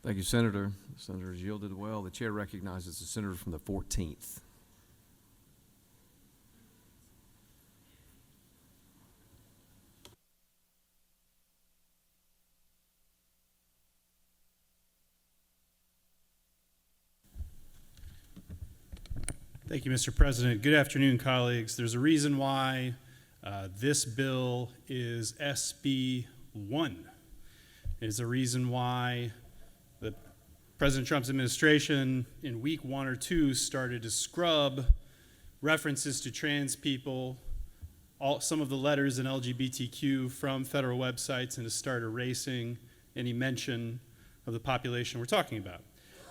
Thank you, Senator. The senator has yielded the well. The chair recognizes the senator from the 14th. Thank you, Mr. President. Good afternoon, colleagues. There's a reason why this bill is SB 1. There's a reason why President Trump's administration in week 1 or 2 started to scrub references to trans people, some of the letters in LGBTQ from federal websites, and to start erasing any mention of the population we're talking about.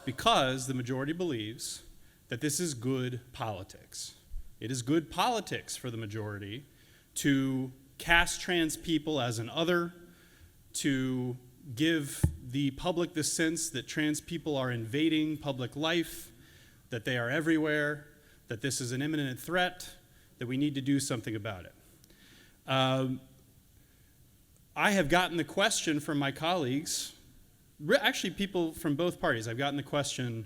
Because the majority believes that this is good politics. It is good politics for the majority to cast trans people as an other, to give the public the sense that trans people are invading public life, that they are everywhere, that this is an imminent threat, that we need to do something about it. I have gotten the question from my colleagues, actually people from both parties, I've gotten the question,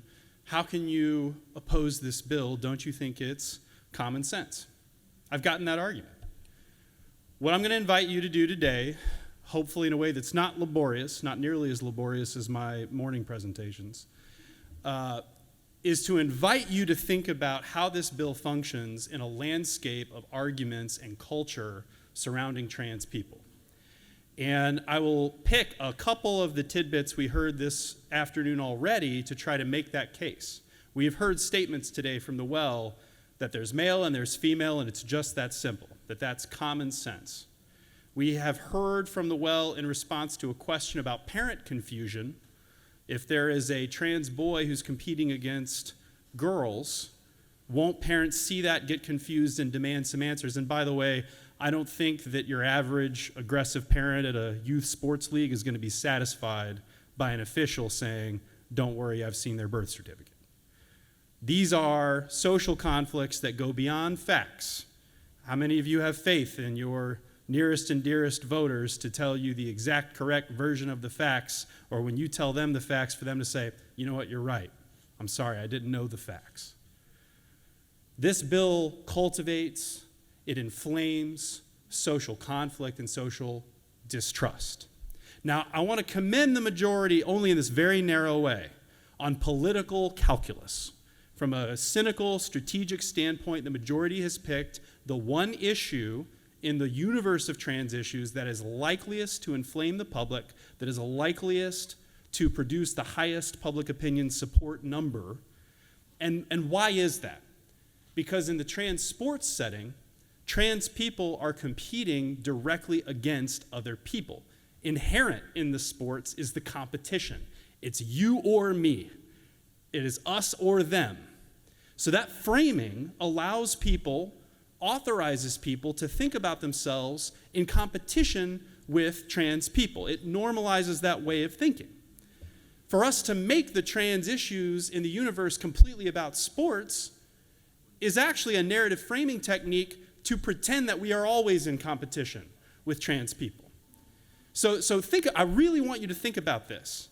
how can you oppose this bill? Don't you think it's common sense? I've gotten that argument. What I'm going to invite you to do today, hopefully in a way that's not laborious, not nearly as laborious as my morning presentations, is to invite you to think about how this bill functions in a landscape of arguments and culture surrounding trans people. And I will pick a couple of the tidbits we heard this afternoon already to try to make that case. We have heard statements today from the well that there's male and there's female and it's just that simple, that that's common sense. We have heard from the well in response to a question about parent confusion. If there is a trans boy who's competing against girls, won't parents see that, get confused, and demand some answers? And by the way, I don't think that your average aggressive parent at a youth sports league is going to be satisfied by an official saying, don't worry, I've seen their birth certificate. These are social conflicts that go beyond facts. How many of you have faith in your nearest and dearest voters to tell you the exact correct version of the facts, or when you tell them the facts, for them to say, you know what, you're right. I'm sorry, I didn't know the facts. This bill cultivates, it inflames social conflict and social distrust. Now, I want to commend the majority only in this very narrow way on political calculus. From a cynical, strategic standpoint, the majority has picked the one issue in the universe of trans issues that is likeliest to inflame the public, that is likeliest to produce the highest public opinion support number. And why is that? Because in the trans sports setting, trans people are competing directly against other people. Inherent in the sports is the competition. It's you or me. It is us or them. So that framing allows people, authorizes people to think about themselves in competition with trans people. It normalizes that way of thinking. For us to make the trans issues in the universe completely about sports is actually a narrative framing technique to pretend that we are always in competition with trans people. So I really want you to think about this.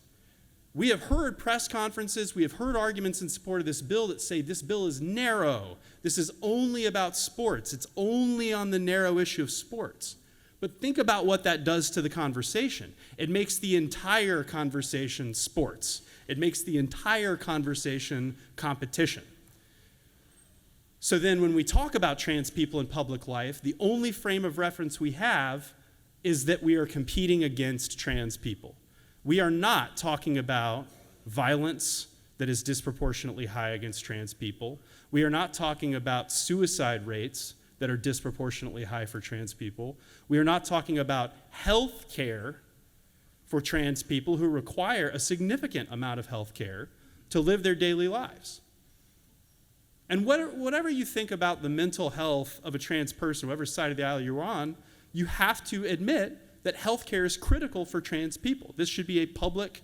We have heard press conferences, we have heard arguments in support of this bill that say this bill is narrow. This is only about sports. It's only on the narrow issue of sports. But think about what that does to the conversation. It makes the entire conversation sports. It makes the entire conversation competition. So then when we talk about trans people in public life, the only frame of reference we have is that we are competing against trans people. We are not talking about violence that is disproportionately high against trans people. We are not talking about suicide rates that are disproportionately high for trans people. We are not talking about health care for trans people who require a significant amount of health care to live their daily lives. And whatever you think about the mental health of a trans person, whatever side of the aisle you're on, you have to admit that healthcare is critical for trans people. This should be a public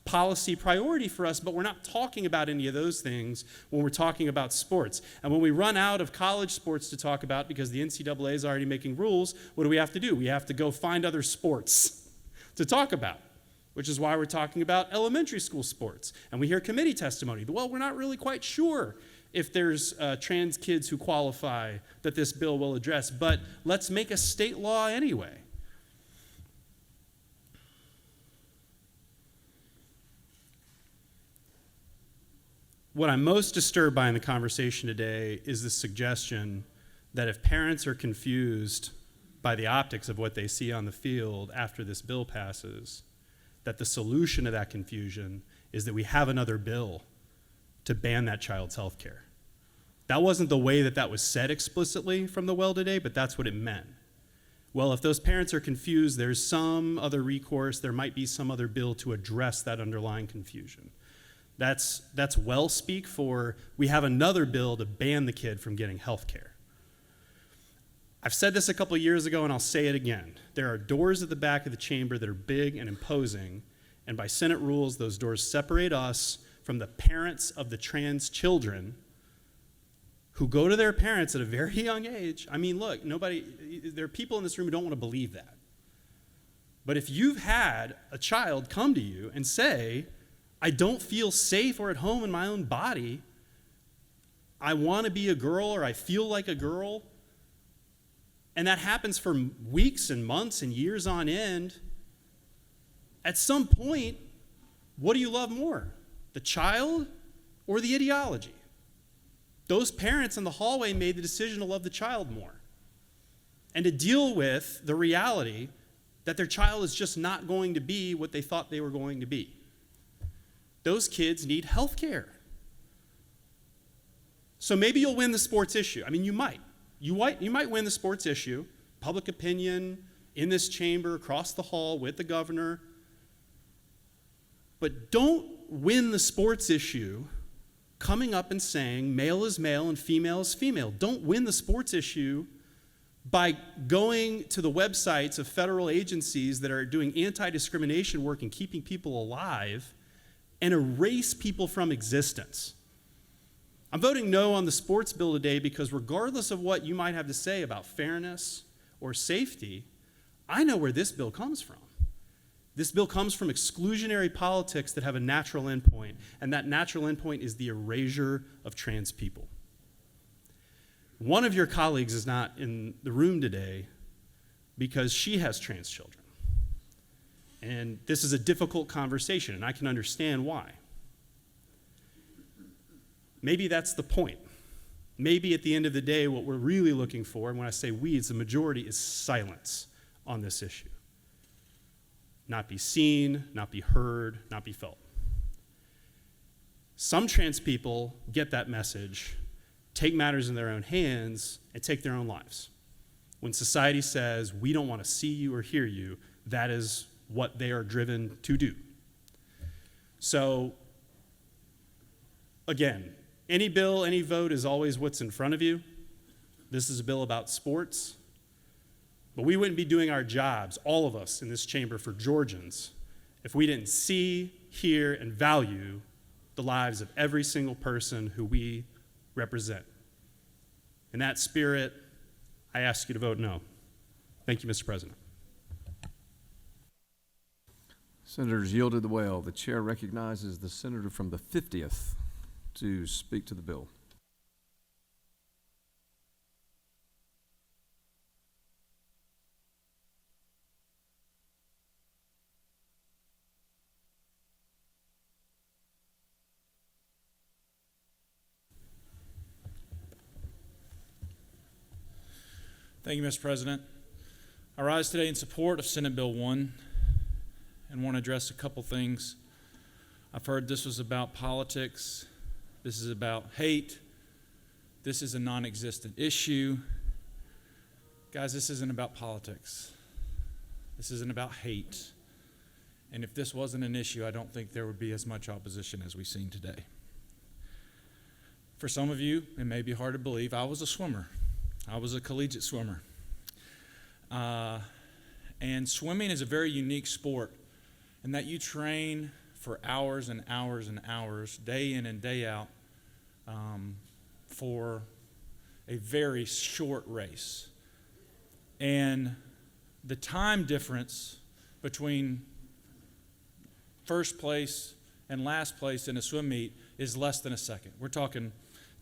policy priority for us, but we're not talking about any of those things when we're talking about sports. And when we run out of college sports to talk about because the NCAA is already making rules, what do we have to do? We have to go find other sports to talk about, which is why we're talking about elementary school sports. And we hear committee testimony. Well, we're not really quite sure if there's trans kids who qualify that this bill will address, but let's make a state law anyway. What I'm most disturbed by in the conversation today is the suggestion that if parents are confused by the optics of what they see on the field after this bill passes, that the solution to that confusion is that we have another bill to ban that child's health care. That wasn't the way that was said explicitly from the well today, but that's what it meant. Well, if those parents are confused, there's some other recourse, there might be some other bill to address that underlying confusion. That's well speak for we have another bill to ban the kid from getting health care. I've said this a couple of years ago and I'll say it again. There are doors at the back of the chamber that are big and imposing, and by Senate rules, those doors separate us from the parents of the trans children who go to their parents at a very young age. I mean, look, there are people in this room who don't want to believe that. But if you've had a child come to you and say, I don't feel safe or at home in my own body, I want to be a girl or I feel like a girl, and that happens for weeks and months and years on end, at some point, what do you love more? The child or the ideology? Those parents in the hallway made the decision to love the child more and to deal with the reality that their child is just not going to be what they thought they were going to be. Those kids need health care. So maybe you'll win the sports issue. I mean, you might. You might win the sports issue, public opinion, in this chamber, across the hall, with the governor. But don't win the sports issue coming up and saying male is male and female is female. Don't win the sports issue by going to the websites of federal agencies that are doing anti-discrimination work and keeping people alive and erase people from existence. I'm voting no on the sports bill today because regardless of what you might have to say about fairness or safety, I know where this bill comes from. This bill comes from exclusionary politics that have a natural endpoint, and that natural endpoint is the erasure of trans people. One of your colleagues is not in the room today because she has trans children. And this is a difficult conversation, and I can understand why. Maybe that's the point. maybe at the end of the day, what we're really looking for, and when I say we, it's the majority, is silence on this issue. Not be seen, not be heard, not be felt. Some trans people get that message, take matters in their own hands, and take their own lives. When society says, we don't want to see you or hear you, that is what they are driven to do. So, again, any bill, any vote is always what's in front of you. This is a bill about sports. But we wouldn't be doing our jobs, all of us in this chamber for Georgians, if we didn't see, hear, and value the lives of every single person who we represent. In that spirit, I ask you to vote no. Thank you, Mr. President. Senators yielded the well. The chair recognizes the senator from the 50th to speak to the bill. Thank you, Mr. President. I rise today in support of Senate Bill 1 and want to address a couple things. I've heard this was about politics. This is about hate. This is a non-existent issue. Guys, this isn't about politics. This isn't about hate. And if this wasn't an issue, I don't think there would be as much opposition as we've seen today. For some of you, it may be hard to believe, I was a swimmer. I was a collegiate swimmer. And swimming is a very unique sport in that you train for hours and hours and hours, day in and day out, for a very short race. And the time difference between first place and last place in a swim meet is less than a second. We're talking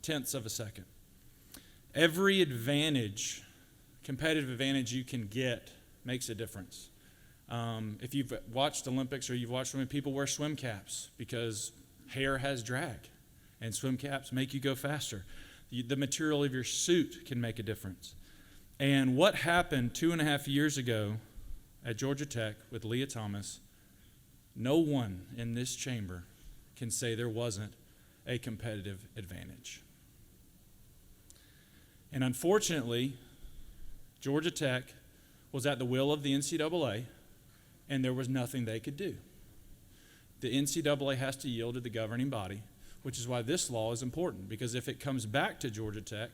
tenths of a second. Every advantage, competitive advantage you can get makes a difference. If you've watched Olympics or you've watched swimming, people wear swim caps because hair has drag, and swim caps make you go faster. The material of your suit can make a difference. And what happened 2.5 years ago at Georgia Tech with Leah Thomas, no one in this chamber can say there wasn't a competitive advantage. And unfortunately, Georgia Tech was at the will of the NCAA, and there was nothing they could do. The NCAA has to yield to the governing body, which is why this law is important, because if it comes back to Georgia Tech,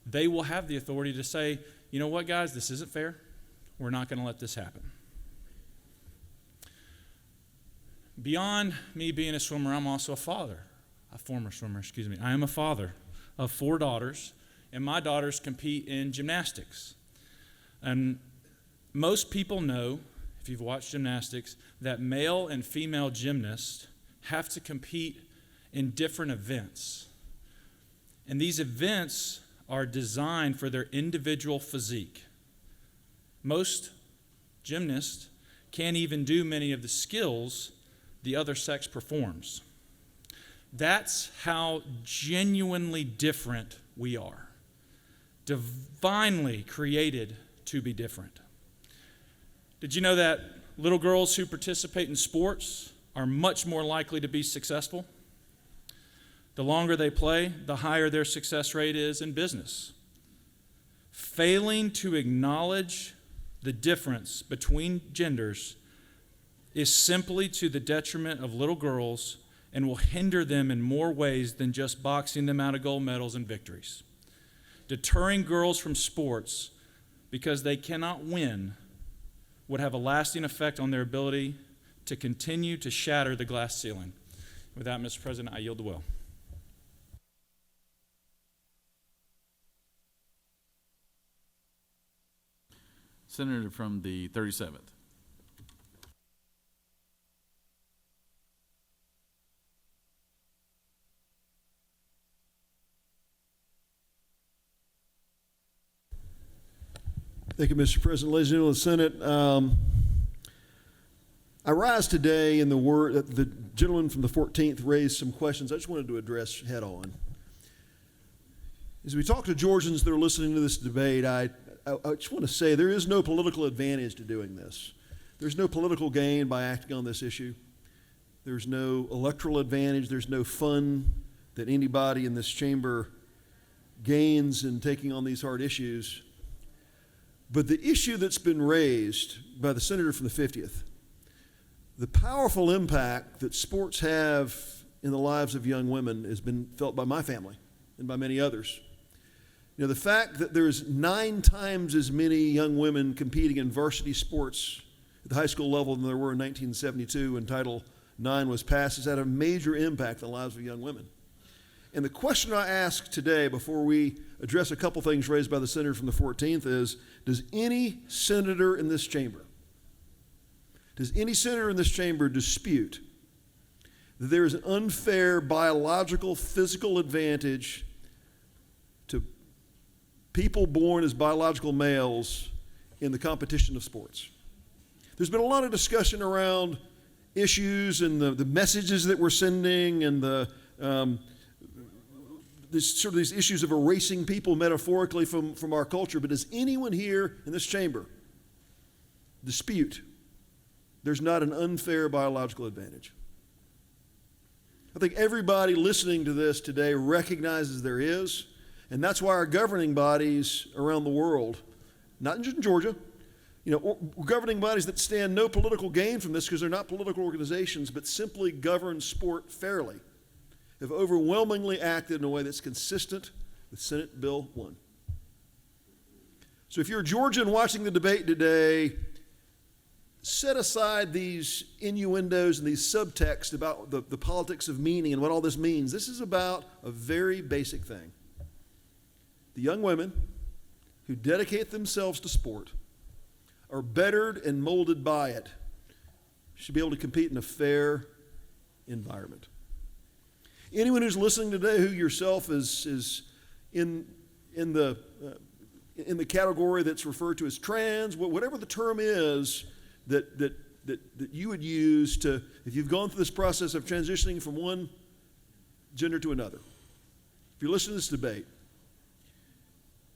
they will have the authority to say, you know what, guys, this isn't fair. We're not going to let this happen. Beyond me being a swimmer, I'm also a former swimmer. I am a father of 4 daughters, and my daughters compete in gymnastics. And most people know, if you've watched gymnastics, that male and female gymnasts have to compete in different events. And these events are designed for their individual physique. Most gymnasts can't even do many of the skills the other sex performs. That's how genuinely different we are. Divinely created to be different. Did you know that little girls who participate in sports are much more likely to be successful? The longer they play, the higher their success rate is in business. Failing to acknowledge the difference between genders is simply to the detriment of little girls and will hinder them in more ways than just boxing them out of gold medals and victories. Deterring girls from sports because they cannot win would have a lasting effect on their ability to continue to shatter the glass ceiling. With that, Mr. President, I yield the will. Senator from the 37th. Thank you, Mr. President. Ladies and gentlemen of the Senate, I rise today in the word that the gentleman from the 14th raised some questions I just wanted to address head on. As we talk to Georgians that are listening to this debate, I just want to say there is no political advantage to doing this. There's no political gain by acting on this issue. There's no electoral advantage. There's no fun that anybody in this chamber gains in taking on these hard issues. But the issue that's been raised by the senator from the 50th, the powerful impact that sports have in the lives of young women has been felt by my family and by many others. You know, the fact that there's 9 times as many young women competing in varsity sports at the high school level than there were in 1972 when Title IX was passed has had a major impact on the lives of young women. And the question I ask today before we address a couple things raised by the senator from the 14th is, does any senator in this chamber dispute that there is an unfair biological physical advantage to people born as biological males in the competition of sports? There's been a lot of discussion around issues and the messages that we're sending and these issues of erasing people metaphorically from our culture. But does anyone here in this chamber dispute there's not an unfair biological advantage? I think everybody listening to this today recognizes there is, and that's why our governing bodies around the world, not just in Georgia, governing bodies that stand no political gain from this because they're not political organizations, but simply govern sport fairly, have overwhelmingly acted in a way that's consistent with Senate Bill 1. So if you're a Georgian watching the debate today, set aside these innuendos and these subtexts about the politics of meaning and what all this means. This is about a very basic thing. The young women who dedicate themselves to sport are bettered and molded by it should be able to compete in a fair environment. Anyone who's listening today who yourself is in the category that's referred to as trans, whatever the term is that you would use to, if you've gone through this process of transitioning from one gender to another, if you're listening to this debate,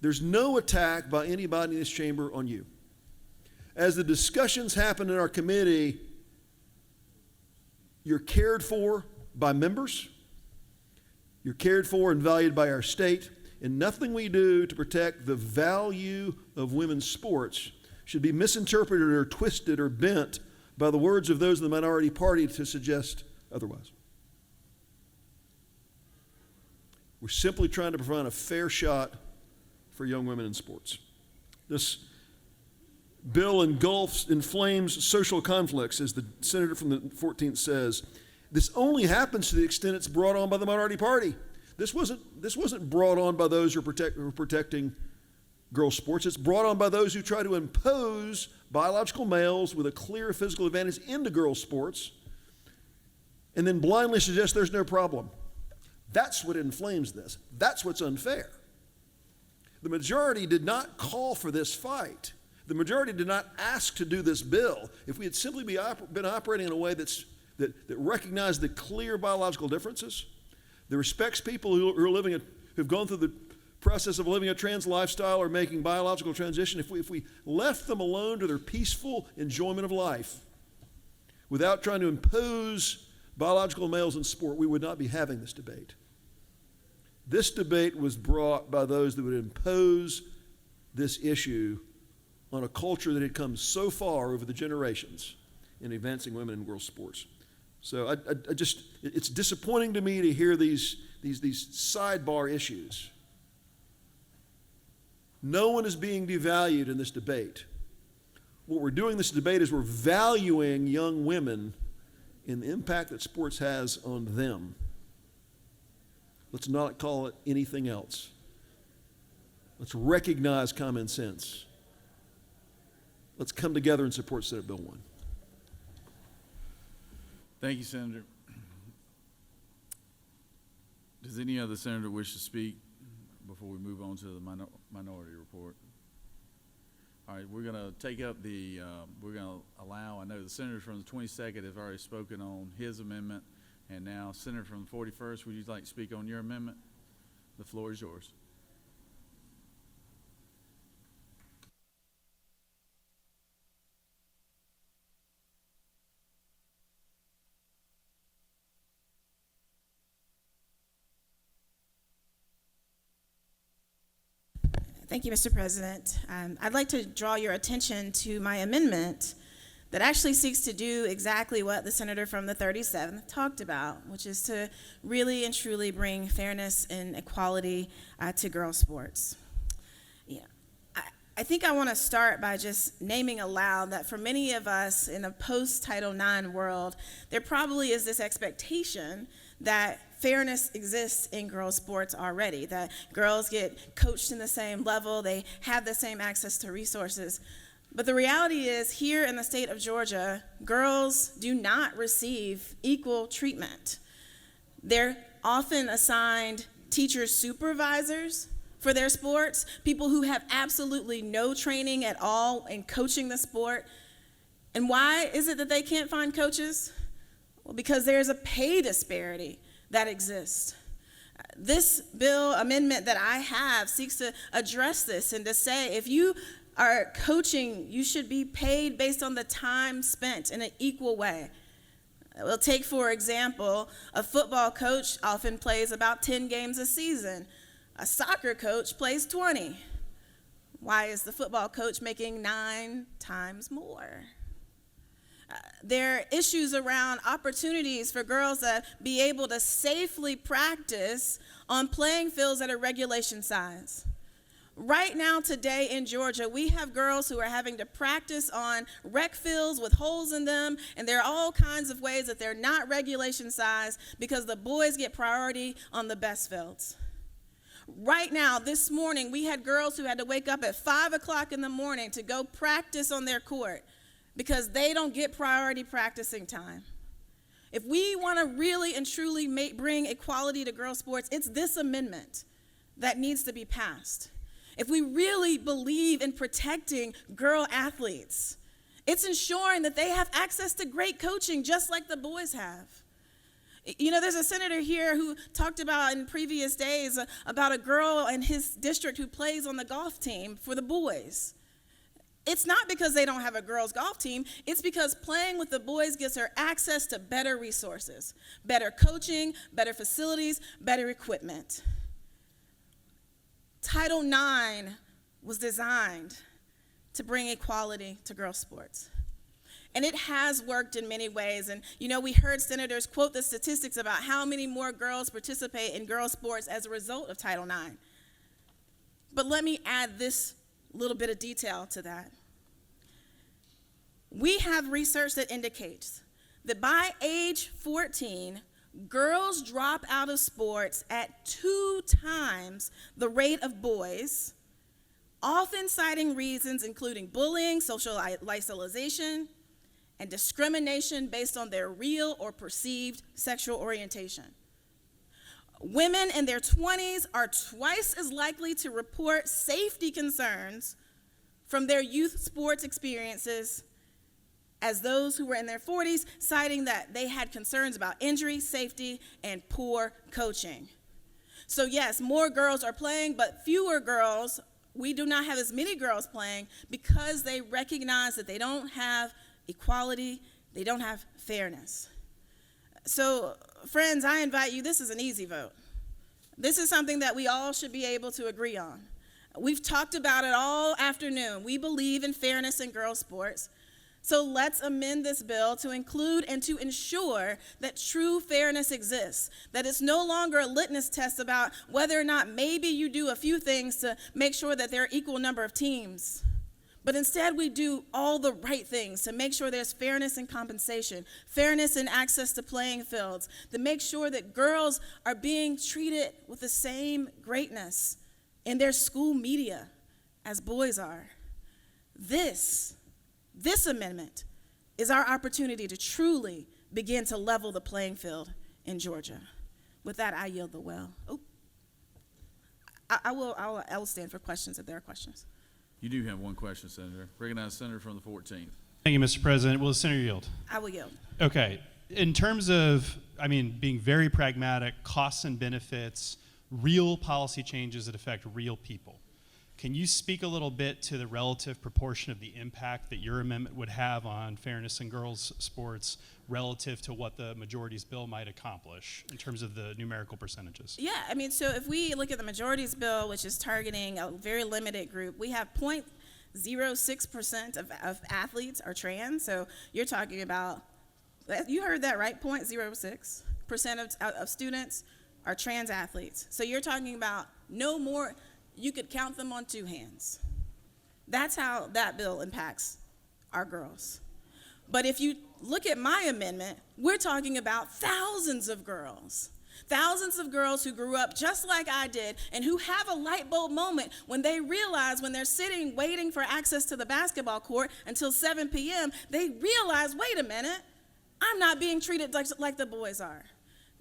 there's no attack by anybody in this chamber on you. As the discussions happen in our committee, you're cared for by members, you're cared for and valued by our state, and nothing we do to protect the value of women's sports should be misinterpreted or twisted or bent by the words of those in the minority party to suggest otherwise. We're simply trying to provide a fair shot for young women in sports. This bill inflames social conflicts, as the senator from the 14th says. This only happens to the extent it's brought on by the minority party. This wasn't brought on by those who are protecting girls' sports. It's brought on by those who try to impose biological males with a clear physical advantage into girls' sports and then blindly suggest there's no problem. That's what inflames this. That's what's unfair. The majority did not call for this fight. The majority did not ask to do this bill. If we had simply been operating in a way that recognized the clear biological differences, that respects people who've gone through the process of living a trans lifestyle or making biological transition, if we left them alone to their peaceful enjoyment of life without trying to impose biological males in sport, we would not be having this debate. This debate was brought by those that would impose this issue on a culture that had come so far over the generations in advancing women in girls' sports. So it's disappointing to me to hear these sidebar issues. No one is being devalued in this debate. What we're doing in this debate is we're valuing young women in the impact that sports has on them. Let's not call it anything else. Let's recognize common sense. Let's come together and support Senate Bill 1. Thank you, Senator. Does any other senator wish to speak before we move on to the minority report? All right, we're going to take up we're going to allow, I know the senator from the 22nd has already spoken on his amendment, and now Senator from the 41st, would you like to speak on your amendment? The floor is yours. Thank you, Mr. President. I'd like to draw your attention to my amendment that actually seeks to do exactly what the senator from the 37th talked about, which is to really and truly bring fairness and equality to girls' sports. Yeah. I think I want to start by just naming aloud that for many of us in a post-Title IX world, there probably is this expectation that fairness exists in girls' sports already, that girls get coached in the same level, they have the same access to resources. But the reality is, here in the state of Georgia, girls do not receive equal treatment. They're often assigned teacher supervisors for their sports, people who have absolutely no training at all in coaching the sport. And why is it that they can't find coaches? Well, because there's a pay disparity that exists. This bill amendment that I have seeks to address this and to say, if you are coaching, you should be paid based on the time spent in an equal way. We'll take, for example, a football coach often plays about 10 games a season. A soccer coach plays 20. Why is the football coach making 9 times more? There are issues around opportunities for girls to be able to safely practice on playing fields that are regulation size. Right now, today in Georgia, we have girls who are having to practice on rec fields with holes in them, and there are all kinds of ways that they're not regulation size because the boys get priority on the best fields. Right now, this morning, we had girls who had to wake up at 5 o'clock in the morning to go practice on their court because they don't get priority practicing time. If we want to really and truly bring equality to girls' sports, it's this amendment that needs to be passed. If we really believe in protecting girl athletes, it's ensuring that they have access to great coaching just like the boys have. You know, there's a senator here who talked about in previous days about a girl in his district who plays on the golf team for the boys. It's not because they don't have a girls' golf team. It's because playing with the boys gives her access to better resources, better coaching, better facilities, better equipment. Title IX was designed to bring equality to girls' sports. And it has worked in many ways. And, you know, we heard senators quote the statistics about how many more girls participate in girls' sports as a result of Title IX. But let me add this little bit of detail to that. We have research that indicates that by age 14, girls drop out of sports at 2 times the rate of boys, often citing reasons including bullying, social isolation, and discrimination based on their real or perceived sexual orientation. Women in their 20s are twice as likely to report safety concerns from their youth sports experiences as those who were in their 40s, citing that they had concerns about injury, safety, and poor coaching. So yes, more girls are playing, but fewer girls, we do not have as many girls playing because they recognize that they don't have equality, they don't have fairness. So, friends, I invite you, this is an easy vote. This is something that we all should be able to agree on. We've talked about it all afternoon. We believe in fairness in girls' sports. So let's amend this bill to include and to ensure that true fairness exists, that it's no longer a litmus test about whether or not maybe you do a few things to make sure that there are equal number of teams. But instead, we do all the right things to make sure there's fairness in compensation, fairness in access to playing fields, to make sure that girls are being treated with the same greatness in their school media as boys are. This amendment is our opportunity to truly begin to level the playing field in Georgia. With that, I yield the well. I will stand for questions if there are questions. You do have one question, Senator. Recognize Senator from the 14th. Thank you, Mr. President. Will the senator yield? I will yield. Okay. In terms of, being very pragmatic, costs and benefits, real policy changes that affect real people. Can you speak a little bit to the relative proportion of the impact that your amendment would have on fairness in girls' sports relative to what the majority's bill might accomplish in terms of the numerical percentages? Yeah, I mean, so if we look at the majority's bill, which is targeting a very limited group, we have 0.06% of athletes are trans. So you're talking about, you heard that right, 0.06% of students are trans athletes. So you're talking about no more, you could count them on two hands. That's how that bill impacts our girls. But if you look at my amendment, we're talking about thousands of girls who grew up just like I did and who have a light bulb moment when they realize, when they're sitting waiting for access to the basketball court until 7 p.m., they realize, wait a minute, I'm not being treated like the boys are.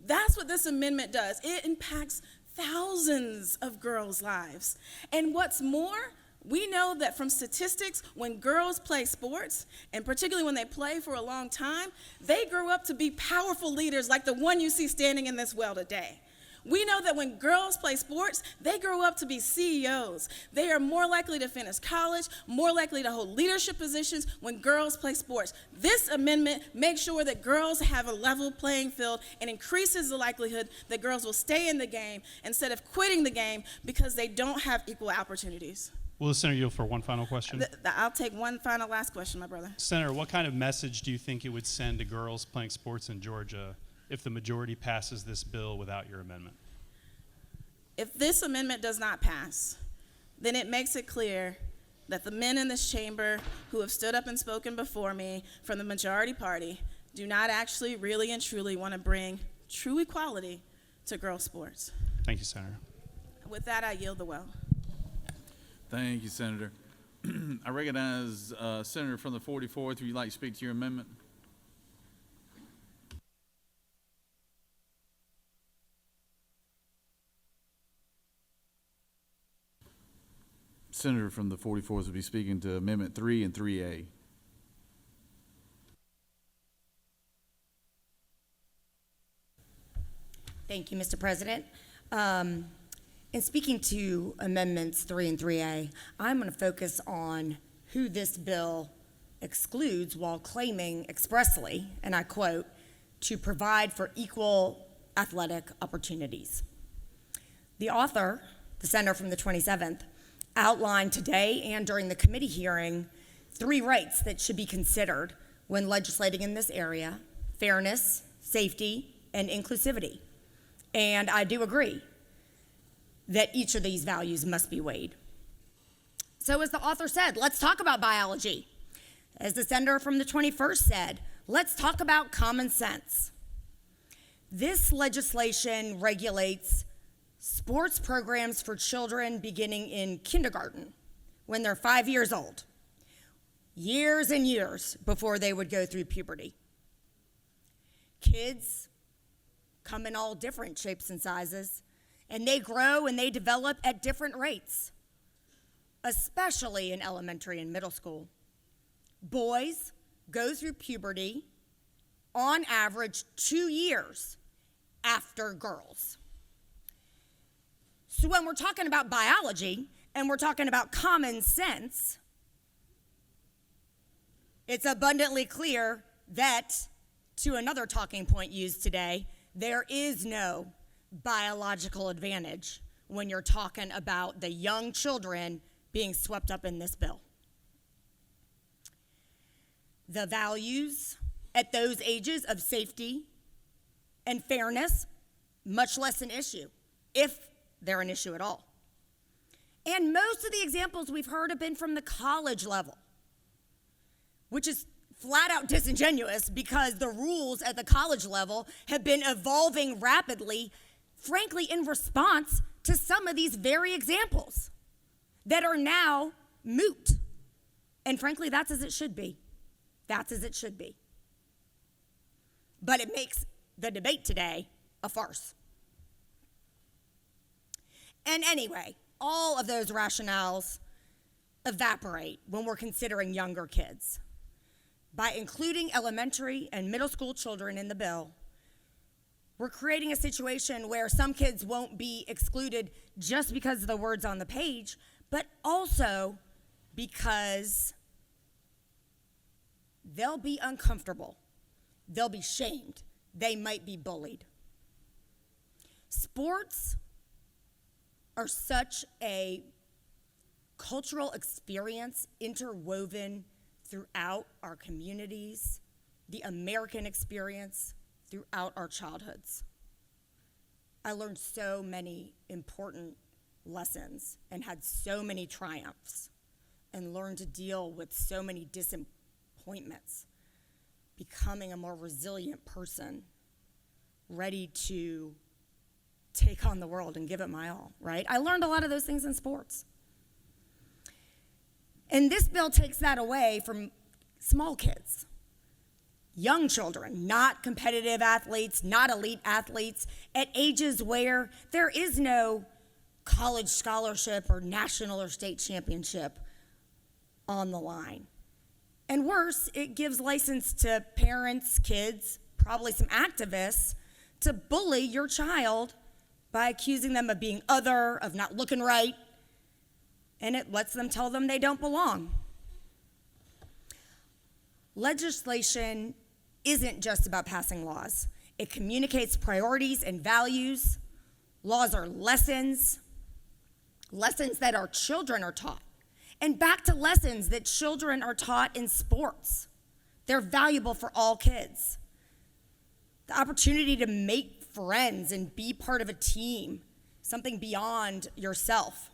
That's what this amendment does. It impacts thousands of girls' lives. And what's more, we know that from statistics, when girls play sports, and particularly when they play for a long time, they grow up to be powerful leaders like the one you see standing in this well today. We know that when girls play sports, they grow up to be CEOs. They are more likely to finish college, more likely to hold leadership positions when girls play sports. This amendment makes sure that girls have a level playing field and increases the likelihood that girls will stay in the game instead of quitting the game because they don't have equal opportunities. Will the Senator yield for one final question? I'll take one final last question, my brother. Senator, what kind of message do you think it would send to girls playing sports in Georgia if the majority passes this bill without your amendment? If this amendment does not pass, then it makes it clear that the men in this chamber who have stood up and spoken before me from the majority party do not actually really and truly want to bring true equality to girls' sports. Thank you, Senator. With that, I yield the well. Thank you, Senator. I recognize Senator from the 44th. Would you like to speak to your amendment? Senator from the 44th will be speaking to Amendment 3 and 3A. Thank you, Mr. President. In speaking to Amendments 3 and 3A, I'm going to focus on who this bill excludes while claiming expressly, and I quote, to provide for equal athletic opportunities. The author, the senator from the 27th, outlined today and during the committee hearing 3 rights that should be considered when legislating in this area: fairness, safety, and inclusivity. And I do agree that each of these values must be weighed. So as the author said, let's talk about biology. As the senator from the 21st said, let's talk about common sense. This legislation regulates sports programs for children beginning in kindergarten when they're 5 years old, years and years before they would go through puberty. Kids come in all different shapes and sizes, and they grow and they develop at different rates, especially in elementary and middle school. Boys go through puberty on average 2 years after girls. So when we're talking about biology and we're talking about common sense, it's abundantly clear that, to another talking point used today, there is no biological advantage when you're talking about the young children being swept up in this bill. The values at those ages of safety and fairness, much less an issue, if they're an issue at all. And most of the examples we've heard have been from the college level, which is flat out disingenuous because the rules at the college level have been evolving rapidly, frankly, in response to some of these very examples that are now moot. And frankly, that's as it should be. That's as it should be. But it makes the debate today a farce. And anyway, all of those rationales evaporate when we're considering younger kids. By including elementary and middle school children in the bill, we're creating a situation where some kids won't be excluded just because of the words on the page, but also because they'll be uncomfortable, they'll be shamed, they might be bullied. Sports are such a cultural experience interwoven throughout our communities, the American experience throughout our childhoods. I learned so many important lessons and had so many triumphs and learned to deal with so many disappointments, becoming a more resilient person, ready to take on the world and give it my all, right? I learned a lot of those things in sports. And this bill takes that away from small kids, young children, not competitive athletes, not elite athletes, at ages where there is no college scholarship or national or state championship on the line. And worse, it gives license to parents, kids, probably some activists, to bully your child by accusing them of being other, of not looking right, and it lets them tell them they don't belong. Legislation isn't just about passing laws. It communicates priorities and values. Laws are lessons that our children are taught. And back to lessons that children are taught in sports. They're valuable for all kids. The opportunity to make friends and be part of a team, something beyond yourself,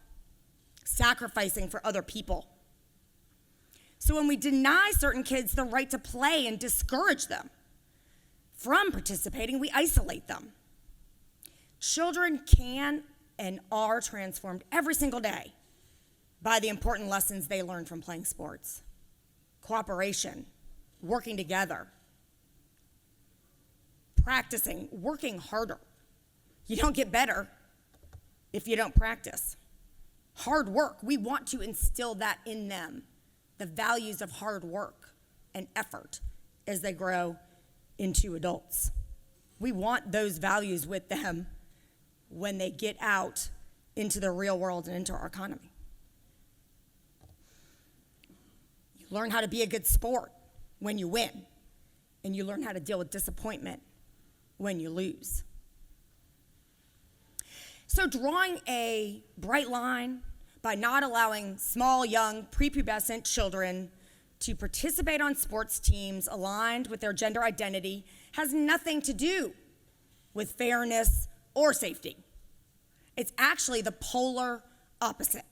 sacrificing for other people. So when we deny certain kids the right to play and discourage them from participating, we isolate them. Children can and are transformed every single day by the important lessons they learn from playing sports. Cooperation, working together, practicing, working harder. You don't get better if you don't practice. Hard work, we want to instill that in them, the values of hard work and effort as they grow into adults. We want those values with them when they get out into the real world and into our economy. You learn how to be a good sport when you win, and you learn how to deal with disappointment when you lose. So drawing a bright line by not allowing small, young, prepubescent children to participate on sports teams aligned with their gender identity has nothing to do with fairness or safety. It's actually the polar opposite.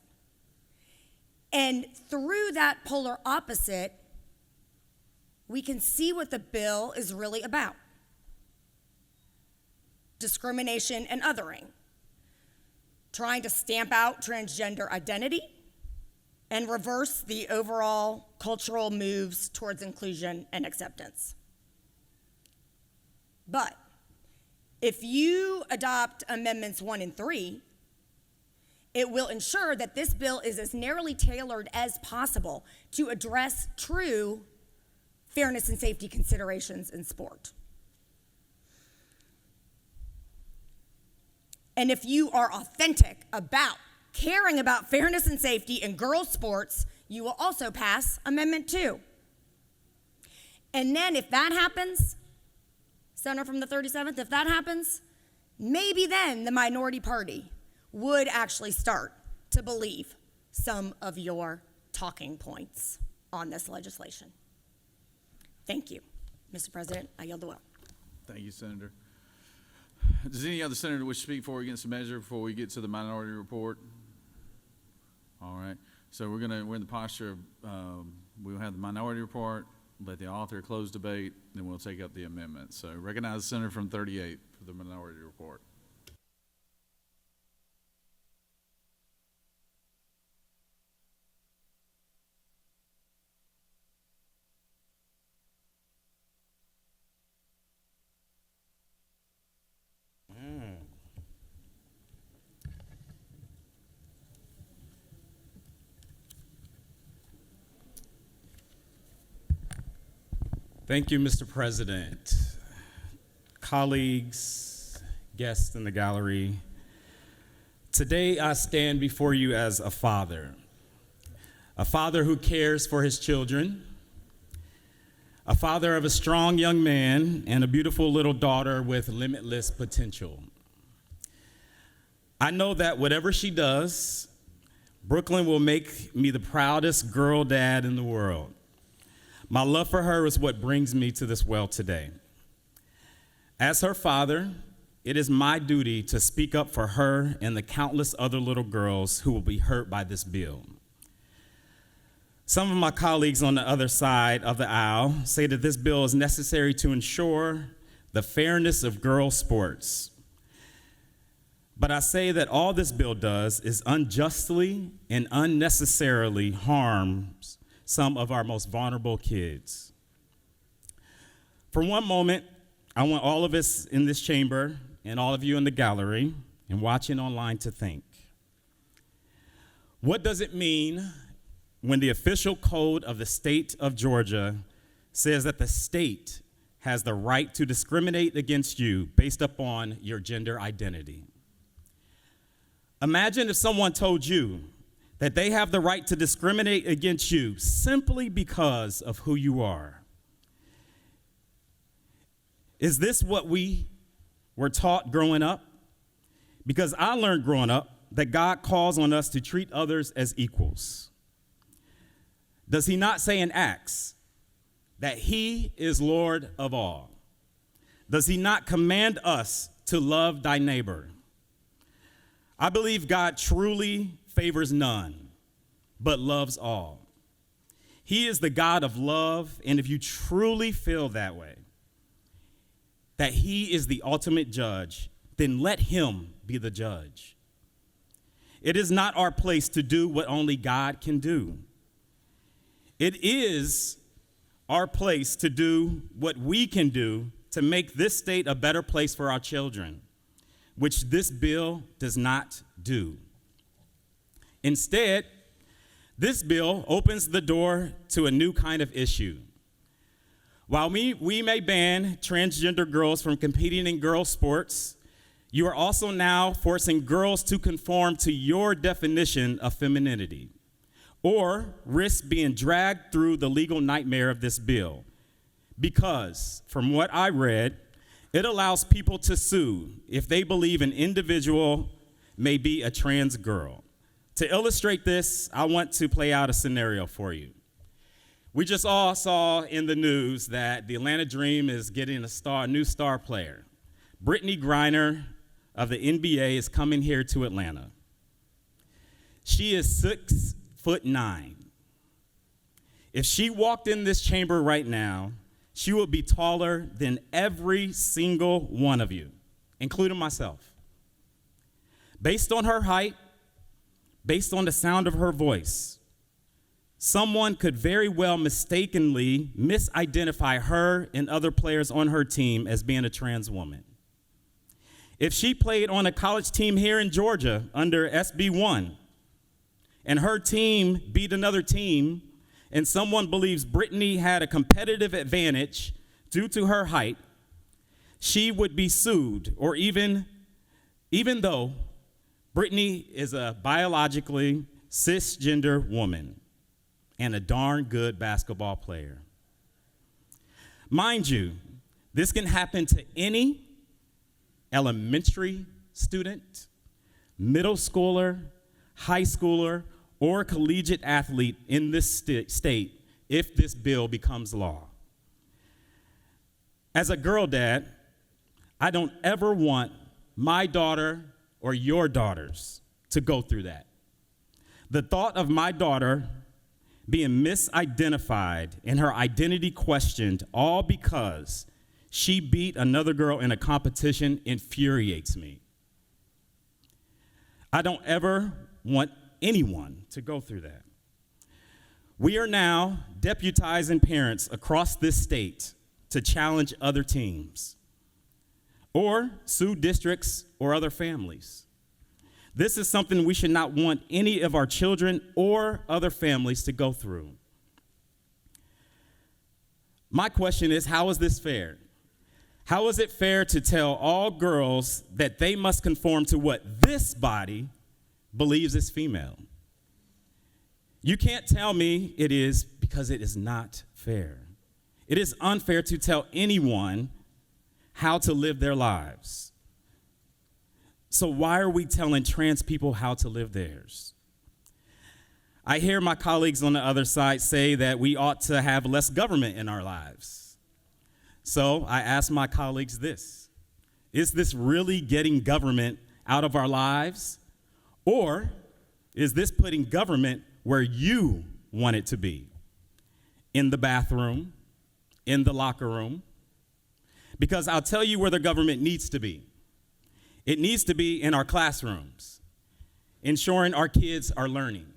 And through that polar opposite, we can see what the bill is really about. Discrimination and othering. Trying to stamp out transgender identity and reverse the overall cultural moves towards inclusion and acceptance. But if you adopt Amendments 1 and 3, it will ensure that this bill is as narrowly tailored as possible to address true fairness and safety considerations in sport. And if you are authentic about caring about fairness and safety in girls' sports, you will also pass Amendment 2. And then if that happens, Senator from the 37th, if that happens, maybe then the minority party would actually start to believe some of your talking points on this legislation. Thank you, Mr. President. I yield the will. Thank you, Senator. Does any other senator wish to speak for or against the measure before we get to the minority report? All right. So we're in the posture of we'll have the minority report, let the author close debate, then we'll take up the amendment. So recognize the senator from 38 for the minority report. Thank you, Mr. President. Colleagues, guests in the gallery, Today I stand before you as a father who cares for his children, a father of a strong young man and a beautiful little daughter with limitless potential. I know that whatever she does, Brooklyn will make me the proudest girl dad in the world. My love for her is what brings me to this well today. As her father, it is my duty to speak up for her and the countless other little girls who will be hurt by this bill. Some of my colleagues on the other side of the aisle say that this bill is necessary to ensure the fairness of girls' sports. But I say that all this bill does is unjustly and unnecessarily harms some of our most vulnerable kids. For one moment, I want all of us in this chamber and all of you in the gallery and watching online to think. What does it mean when the official code of the state of Georgia says that the state has the right to discriminate against you based upon your gender identity? Imagine if someone told you that they have the right to discriminate against you simply because of who you are. Is this what we were taught growing up? Because I learned growing up that God calls on us to treat others as equals. Does he not say in Acts that he is Lord of all? Does he not command us to love thy neighbor? I believe God truly favors none, but loves all. He is the God of love, and if you truly feel that way, that he is the ultimate judge, then let him be the judge. It is not our place to do what only God can do. It is our place to do what we can do to make this state a better place for our children, which this bill does not do. Instead, this bill opens the door to a new kind of issue. While we may ban transgender girls from competing in girls' sports, you are also now forcing girls to conform to your definition of femininity, or risk being dragged through the legal nightmare of this bill. Because, from what I read, it allows people to sue if they believe an individual may be a trans girl. To illustrate this, I want to play out a scenario for you. We just all saw in the news that the Atlanta Dream is getting a new star player. Brittany Griner of the NBA is coming here to Atlanta. She is 6'9". If she walked in this chamber right now, she would be taller than every single one of you, including myself. Based on her height, based on the sound of her voice, someone could very well mistakenly misidentify her and other players on her team as being a trans woman. If she played on a college team here in Georgia under SB1, and her team beat another team, and someone believes Brittany had a competitive advantage due to her height, she would be sued, or even though Brittany is a biologically cisgender woman and a darn good basketball player. Mind you, this can happen to any elementary student, middle schooler, high schooler, or collegiate athlete in this state if this bill becomes law. As a girl dad, I don't ever want my daughter or your daughters to go through that. The thought of my daughter being misidentified and her identity questioned all because she beat another girl in a competition infuriates me. I don't ever want anyone to go through that. We are now deputizing parents across this state to challenge other teams or sue districts or other families. This is something we should not want any of our children or other families to go through. My question is, how is this fair? How is it fair to tell all girls that they must conform to what this body believes is female. You can't tell me it is, because it is not fair. It is unfair to tell anyone how to live their lives. So why are we telling trans people how to live theirs? I hear my colleagues on the other side say that we ought to have less government in our lives. So I ask my colleagues this: is this really getting government out of our lives? Or is this putting government where you want it to be? In the bathroom, in the locker room? Because I'll tell you where the government needs to be. It needs to be in our classrooms, ensuring our kids are learning.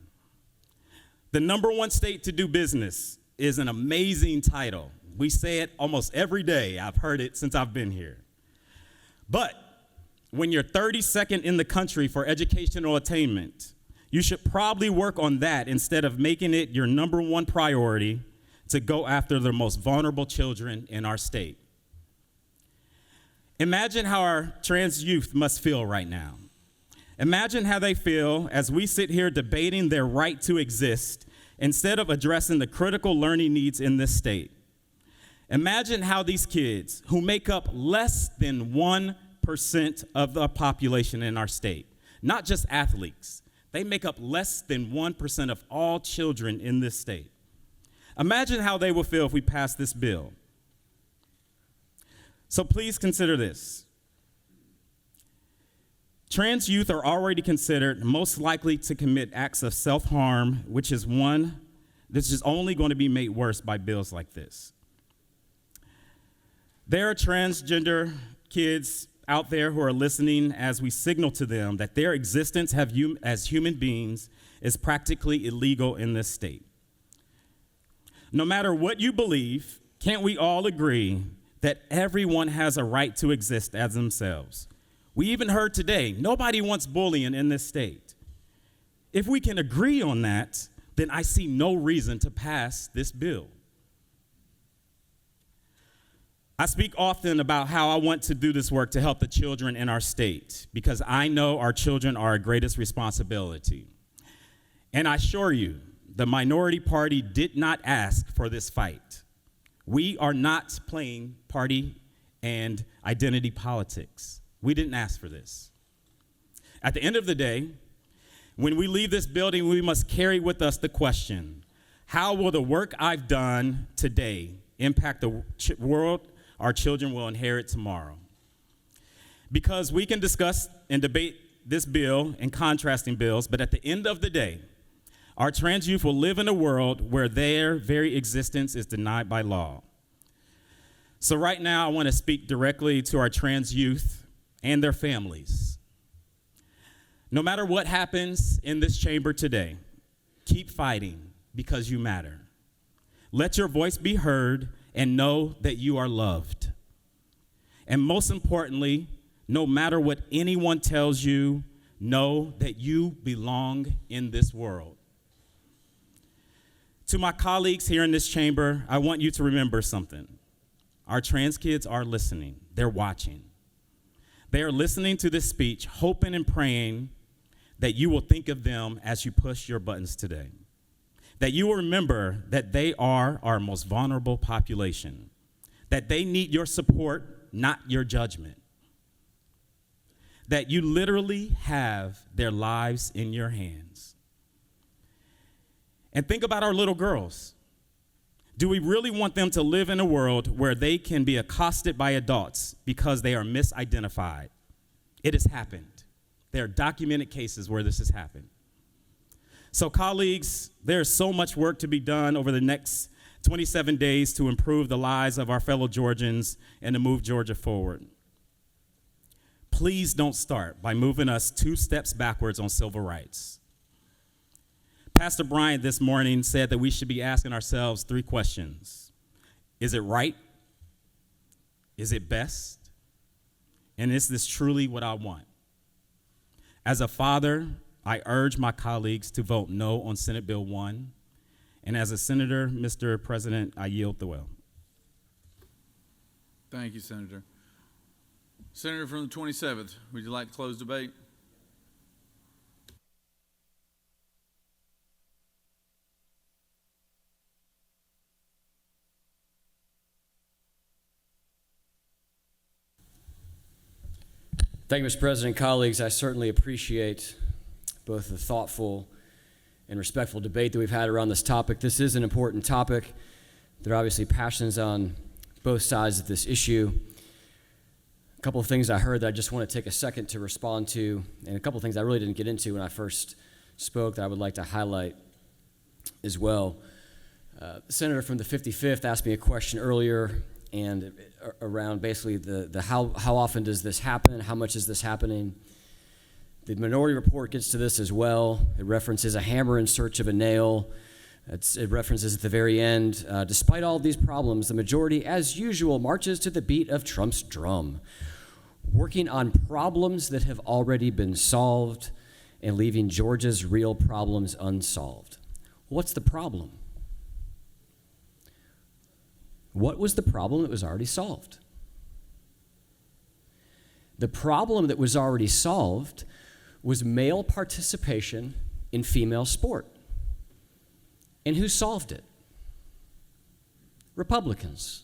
The #1 state to do business is an amazing title. We say it almost every day. I've heard it since I've been here. But when you're 32nd in the country for educational attainment, you should probably work on that instead of making it your #1 priority to go after the most vulnerable children in our state. Imagine how our trans youth must feel right now. Imagine how they feel as we sit here debating their right to exist instead of addressing the critical learning needs in this state. Imagine how these kids, who make up less than 1% of the population in our state, not just athletes, they make up less than 1% of all children in this state. Imagine how they will feel if we pass this bill. So please consider this. Trans youth are already considered most likely to commit acts of self-harm, which is only going to be made worse by bills like this. There are transgender kids out there who are listening as we signal to them that their existence as human beings is practically illegal in this state. No matter what you believe, can't we all agree that everyone has a right to exist as themselves? We even heard today, nobody wants bullying in this state. If we can agree on that, then I see no reason to pass this bill. I speak often about how I want to do this work to help the children in our state, because I know our children are our greatest responsibility. And I assure you, the minority party did not ask for this fight. We are not playing party and identity politics. We didn't ask for this. At the end of the day, when we leave this building, we must carry with us the question: how will the work I've done today impact the world our children will inherit tomorrow? Because we can discuss and debate this bill and contrasting bills, but at the end of the day, our trans youth will live in a world where their very existence is denied by law. So right now, I want to speak directly to our trans youth and their families. No matter what happens in this chamber today, keep fighting, because you matter. Let your voice be heard and know that you are loved. And most importantly, no matter what anyone tells you, know that you belong in this world. To my colleagues here in this chamber, I want you to remember something. Our trans kids are listening. They're watching. They are listening to this speech, hoping and praying that you will think of them as you push your buttons today. That you will remember that they are our most vulnerable population. That they need your support, not your judgment. That you literally have their lives in your hands. And think about our little girls. Do we really want them to live in a world where they can be accosted by adults because they are misidentified? It has happened. There are documented cases where this has happened. So colleagues, there is so much work to be done over the next 27 days to improve the lives of our fellow Georgians and to move Georgia forward. Please don't start by moving us 2 steps backwards on civil rights. Pastor Bryant this morning said that we should be asking ourselves 3 questions. Is it right? Is it best? And is this truly what I want? As a father, I urge my colleagues to vote no on Senate Bill 1. And as a senator, Mr. President, I yield the will. Thank you, Senator. Senator from the 27th, would you like to close debate? Thank you, Mr. President. Colleagues, I certainly appreciate both the thoughtful and respectful debate that we've had around this topic. This is an important topic. There are obviously passions on both sides of this issue. A couple of things I heard that I just want to take a second to respond to, and a couple of things I really didn't get into when I first spoke that I would like to highlight as well. The senator from the 55th asked me a question earlier and around basically the how often does this happen, how much is this happening. The minority report gets to this as well. It references a hammer in search of a nail. It references at the very end, despite all these problems, the majority, as usual, marches to the beat of Trump's drum, working on problems that have already been solved and leaving Georgia's real problems unsolved. What's the problem? What was the problem that was already solved? The problem that was already solved was male participation in female sport. And who solved it? Republicans.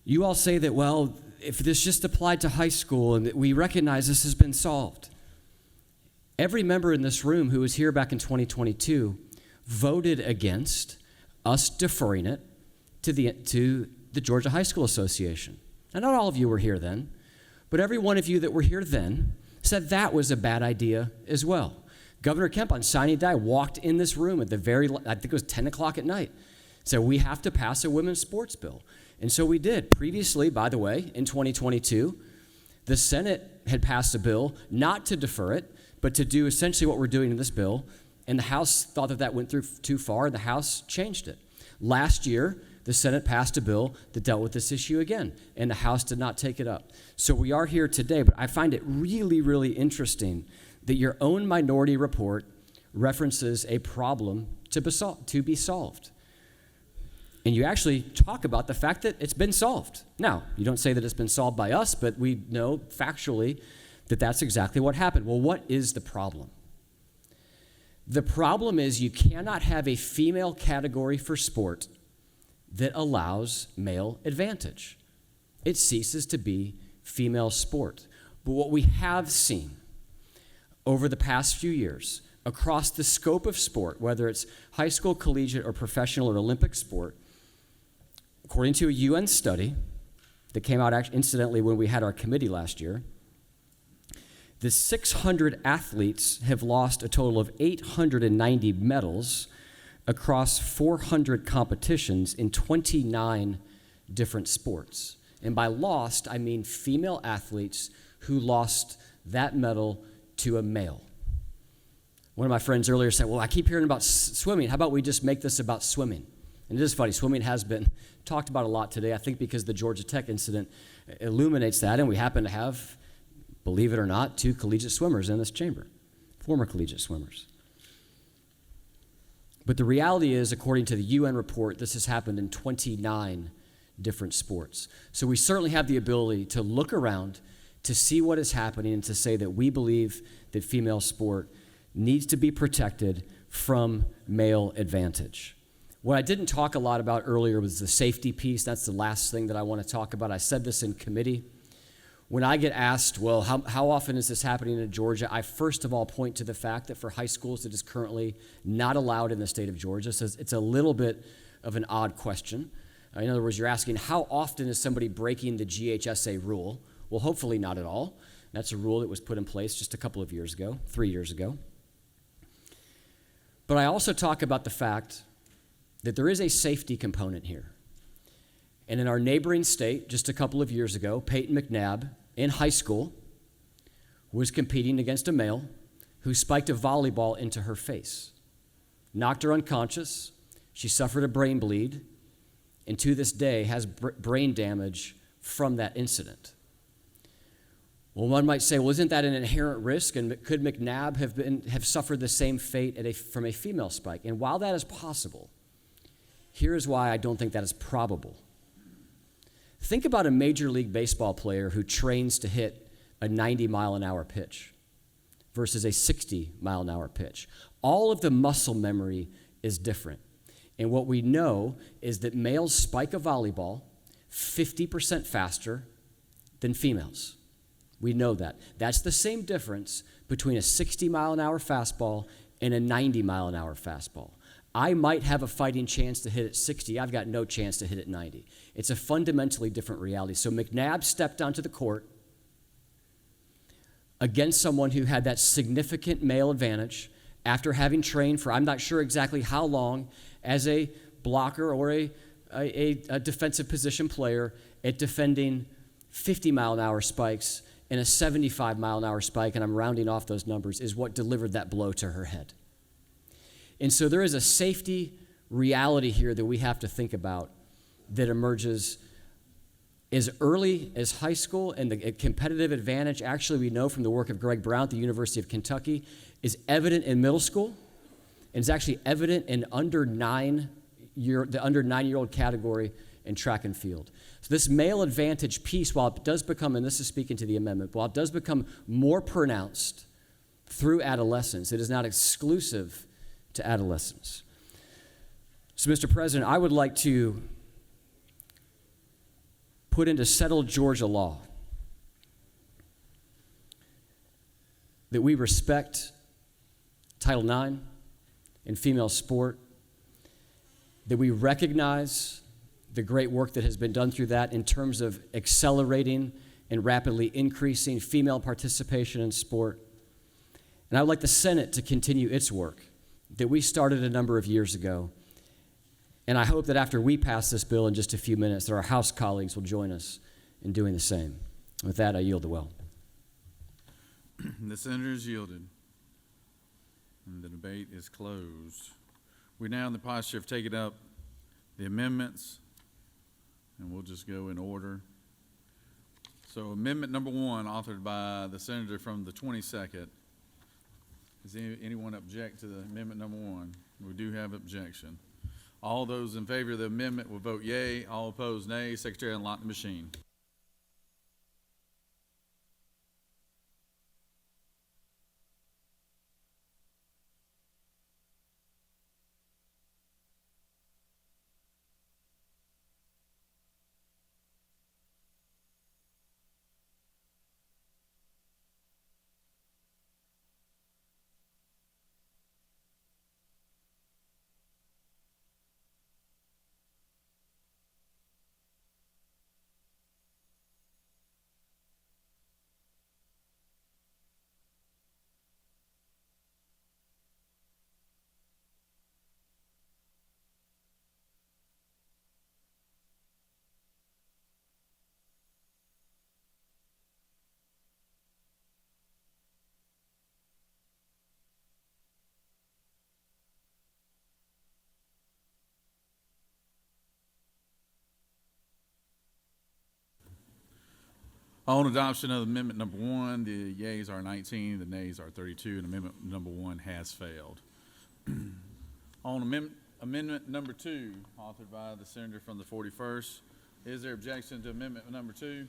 You all say that, well, if this just applied to high school and that we recognize this has been solved. Every member in this room who was here back in 2022 voted against us deferring it to the Georgia High School Association. Now, not all of you were here then, but every one of you that were here then said that was a bad idea as well. Governor Kemp on signing day walked in this room at I think it was 10 o'clock at night, said we have to pass a women's sports bill. And so we did. Previously, by the way, in 2022, the Senate had passed a bill not to defer it, but to do essentially what we're doing in this bill. And the House thought that went through too far, and the House changed it. Last year, the Senate passed a bill that dealt with this issue again, and the House did not take it up. So we are here today, but I find it really, really interesting that your own minority report references a problem to be solved. And you actually talk about the fact that it's been solved. Now, you don't say that it's been solved by us, but we know factually that that's exactly what happened. Well, what is the problem? The problem is you cannot have a female category for sport that allows male advantage. It ceases to be female sport. But what we have seen over the past few years across the scope of sport, whether it's high school, collegiate, or professional or Olympic sport, according to a UN study that came out incidentally when we had our committee last year, the 600 athletes have lost a total of 890 medals across 400 competitions in 29 different sports. And by lost, I mean female athletes who lost that medal to a male. One of my friends earlier said, well, I keep hearing about swimming. How about we just make this about swimming? And it is funny, swimming has been talked about a lot today, I think because the Georgia Tech incident illuminates that, and we happen to have, believe it or not, 2 collegiate swimmers in this chamber, former collegiate swimmers. But the reality is, according to the UN report, this has happened in 29 different sports. So we certainly have the ability to look around, to see what is happening, and to say that we believe that female sport needs to be protected from male advantage. What I didn't talk a lot about earlier was the safety piece. That's the last thing that I want to talk about. I said this in committee. When I get asked, well, how often is this happening in Georgia, I first of all point to the fact that for high schools it is currently not allowed in the state of Georgia. So it's a little bit of an odd question. In other words, you're asking how often is somebody breaking the GHSA rule? Well, hopefully not at all. That's a rule that was put in place just a couple of years ago, 3 years ago. But I also talk about the fact that there is a safety component here. And in our neighboring state, just a couple of years ago, Peyton McNabb in high school was competing against a male who spiked a volleyball into her face, knocked her unconscious. She suffered a brain bleed, and to this day has brain damage from that incident. Well, one might say, well, isn't that an inherent risk? And could McNabb have suffered the same fate from a female spike? And while that is possible, here is why I don't think that is probable. Think about a Major League Baseball player who trains to hit a 90-mile-an-hour pitch versus a 60-mile-an-hour pitch. All of the muscle memory is different. And what we know is that males spike a volleyball 50% faster than females. We know that. That's the same difference between a 60-mile-an-hour fastball and a 90-mile-an-hour fastball. I might have a fighting chance to hit at 60. I've got no chance to hit at 90. It's a fundamentally different reality. So McNabb stepped onto the court against someone who had that significant male advantage after having trained for I'm not sure exactly how long as a blocker or a defensive position player at defending 50-mile-an-hour spikes, and a 75-mile-an-hour spike, and I'm rounding off those numbers, is what delivered that blow to her head. And so there is a safety reality here that we have to think about that emerges as early as high school, and the competitive advantage, actually we know from the work of Greg Brown at the University of Kentucky, is evident in middle school, and is actually evident in the under 9-year-old category in track and field. So this male advantage piece, while it does become, and this is speaking to the amendment, while it does become more pronounced through adolescence, it is not exclusive to adolescence. So, Mr. President, I would like to put into settled Georgia law that we respect Title IX in female sport, that we recognize the great work that has been done through that in terms of accelerating and rapidly increasing female participation in sport. And I would like the Senate to continue its work that we started a number of years ago. And I hope that after we pass this bill in just a few minutes, that our House colleagues will join us in doing the same. With that, I yield the well. The senators yielded, and the debate is closed. We're now in the posture of taking up the amendments, and we'll just go in order. So amendment number 1, authored by the senator from the 22nd. Does anyone object to the amendment number 1? We do have objection. All those in favor of the amendment will vote yea. All opposed, nay. Secretary, unlock the machine. On adoption of amendment number 1, the yeas are 19, the nays are 32, and amendment number 1 has failed. On amendment number 2, authored by the senator from the 41st, is there objection to amendment number 2?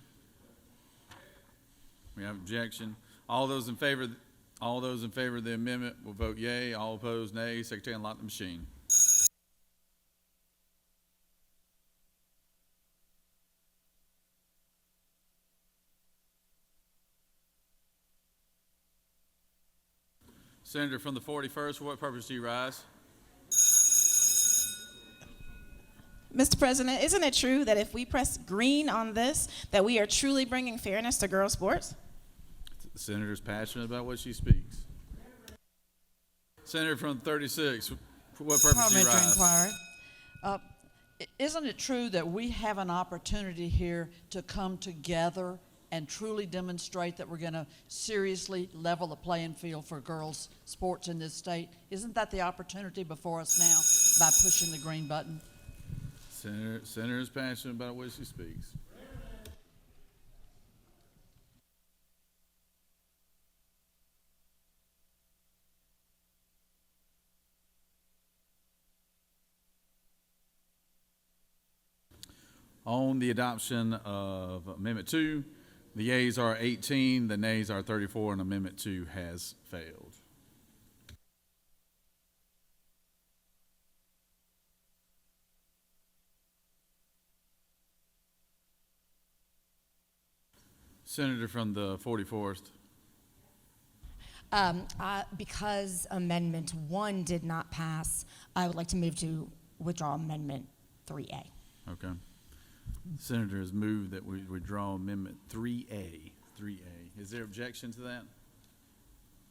We have objection. All those in favor of the amendment will vote yea. All opposed, nay. Secretary, unlock the machine. Senator from the 41st, for what purpose do you rise? Mr. President, isn't it true that if we press green on this, that we are truly bringing fairness to girls' sports? The senator's passionate about what she speaks. Senator from 36, for what purpose do you Parliamentary rise? inquiry. Isn't it true that we have an opportunity here to come together and truly demonstrate that we're going to seriously level the playing field for girls' sports in this state? Isn't that the opportunity before us now by pushing the green button? Senator is passionate about what she speaks. On the adoption of Amendment 2, the yeas are 18, the nays are 34, and Amendment 2 has failed. Senator from the 44th. Because Amendment 1 did not pass, I would like to move to withdraw Amendment 3A. Okay. Senator has moved that we withdraw Amendment 3A. 3A. Is there objection to that?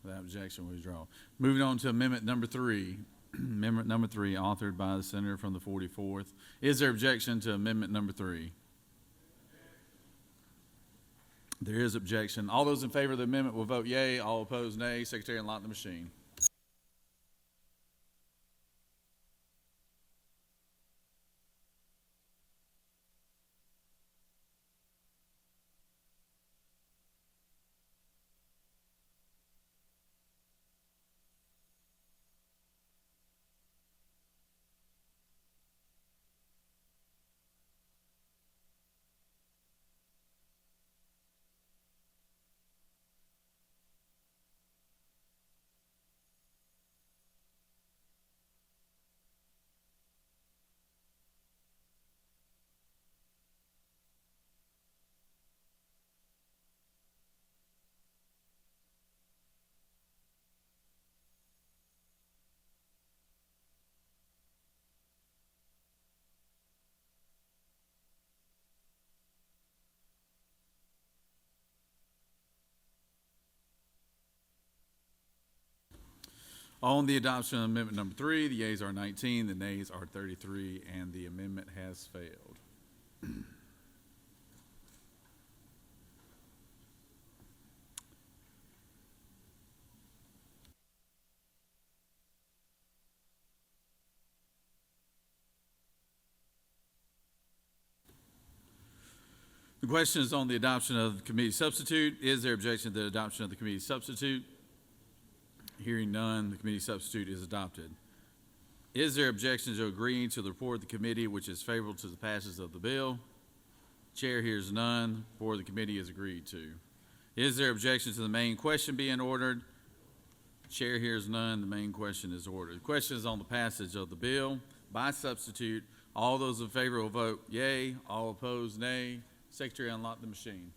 Without objection, we withdraw. Moving on to Amendment number 3. Amendment number 3, authored by the Senator from the 44th. Is there objection to Amendment number 3? There is objection. All those in favor of the amendment will vote yea. All opposed, nay. Secretary, unlock the machine. On the adoption of amendment number 3, the yeas are 19, the nays are 33, and the amendment has failed. The question is on the adoption of the committee substitute. Is there objection to the adoption of the committee substitute? Hearing none, the committee substitute is adopted. Is there objection to agreeing to the report of the committee which is favorable to the passage of the bill? Chair hears none. Report of the committee is agreed to. Is there objection to the main question being ordered? Chair hears none. The main question is ordered. The question is on the passage of the bill by substitute. All those in favor will vote yea. All opposed, nay. Secretary, unlock the machine.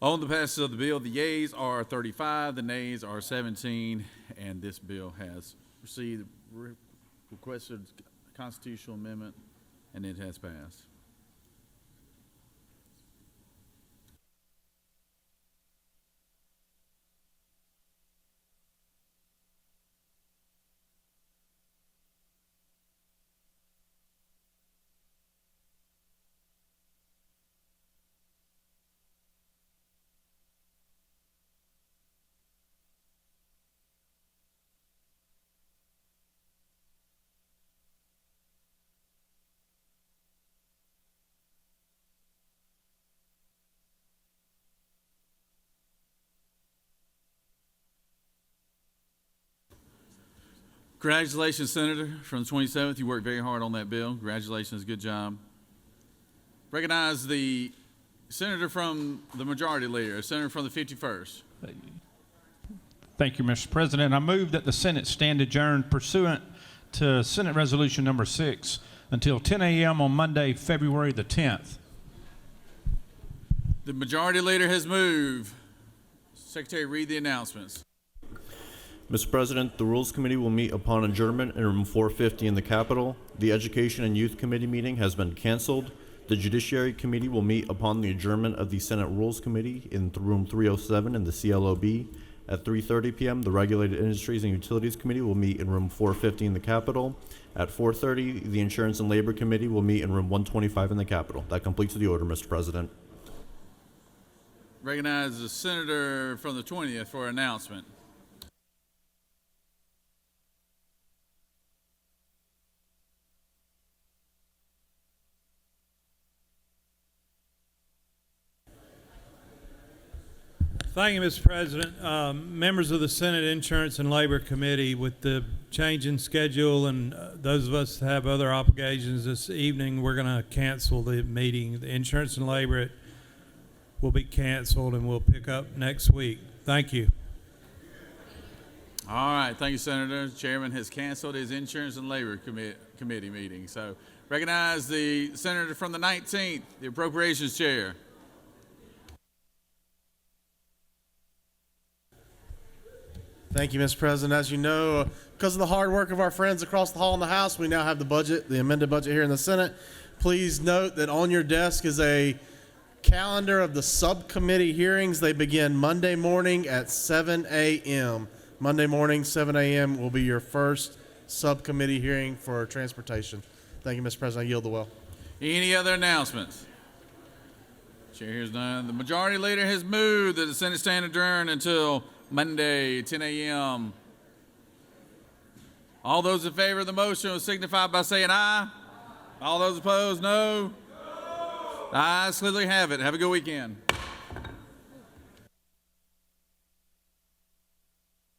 On the passage of the bill, the yeas are 35, the nays are 17, and this bill has received requested constitutional amendment, and it has passed. Congratulations, Senator, from the 27th. You worked very hard on that bill. Congratulations, good job. Recognize the Senator from the Majority Leader, Senator from the 51st. Thank you, Mr. President. I move that the Senate stand adjourned pursuant to Senate Resolution number 6 until 10 a.m. on Monday, February the 10th. The Majority Leader has moved. Secretary, read the announcements. Mr. President, the Rules Committee will meet upon adjournment in room 450 in the Capitol. The Education and Youth Committee meeting has been canceled. The Judiciary Committee will meet upon the adjournment of the Senate Rules Committee in room 307 in the CLOB. At 3:30 p.m., the Regulated Industries and Utilities Committee will meet in room 450 in the Capitol. At 4:30, the Insurance and Labor Committee will meet in room 125 in the Capitol. That completes the order, Mr. President. Recognize the senator from the 20th for announcement. Thank you, Mr. President. Members of the Senate Insurance and Labor Committee, with the change in schedule and those of us that have other obligations this evening, we're going to cancel the meeting. The Insurance and Labor will be canceled, and we'll pick up next week. Thank you. All right, thank you, Senator. The chairman has canceled his Insurance and Labor Committee meeting. So recognize the senator from the 19th, the Appropriations Chair. Thank you, Mr. President. As you know, because of the hard work of our friends across the hall in the House, we now have the budget, the amended budget here in the Senate. Please note that on your desk is a calendar of the subcommittee hearings. They begin Monday morning at 7 a.m. Monday morning, 7 a.m. will be your first subcommittee hearing for transportation. Thank you, Mr. President. I yield the well. Any other announcements? Chair hears none. The majority leader has moved that the Senate stand adjourned until Monday, 10 a.m. All those in favor of the motion will signify by saying aye. All those opposed, no. The ayes clearly have it. Have a good weekend.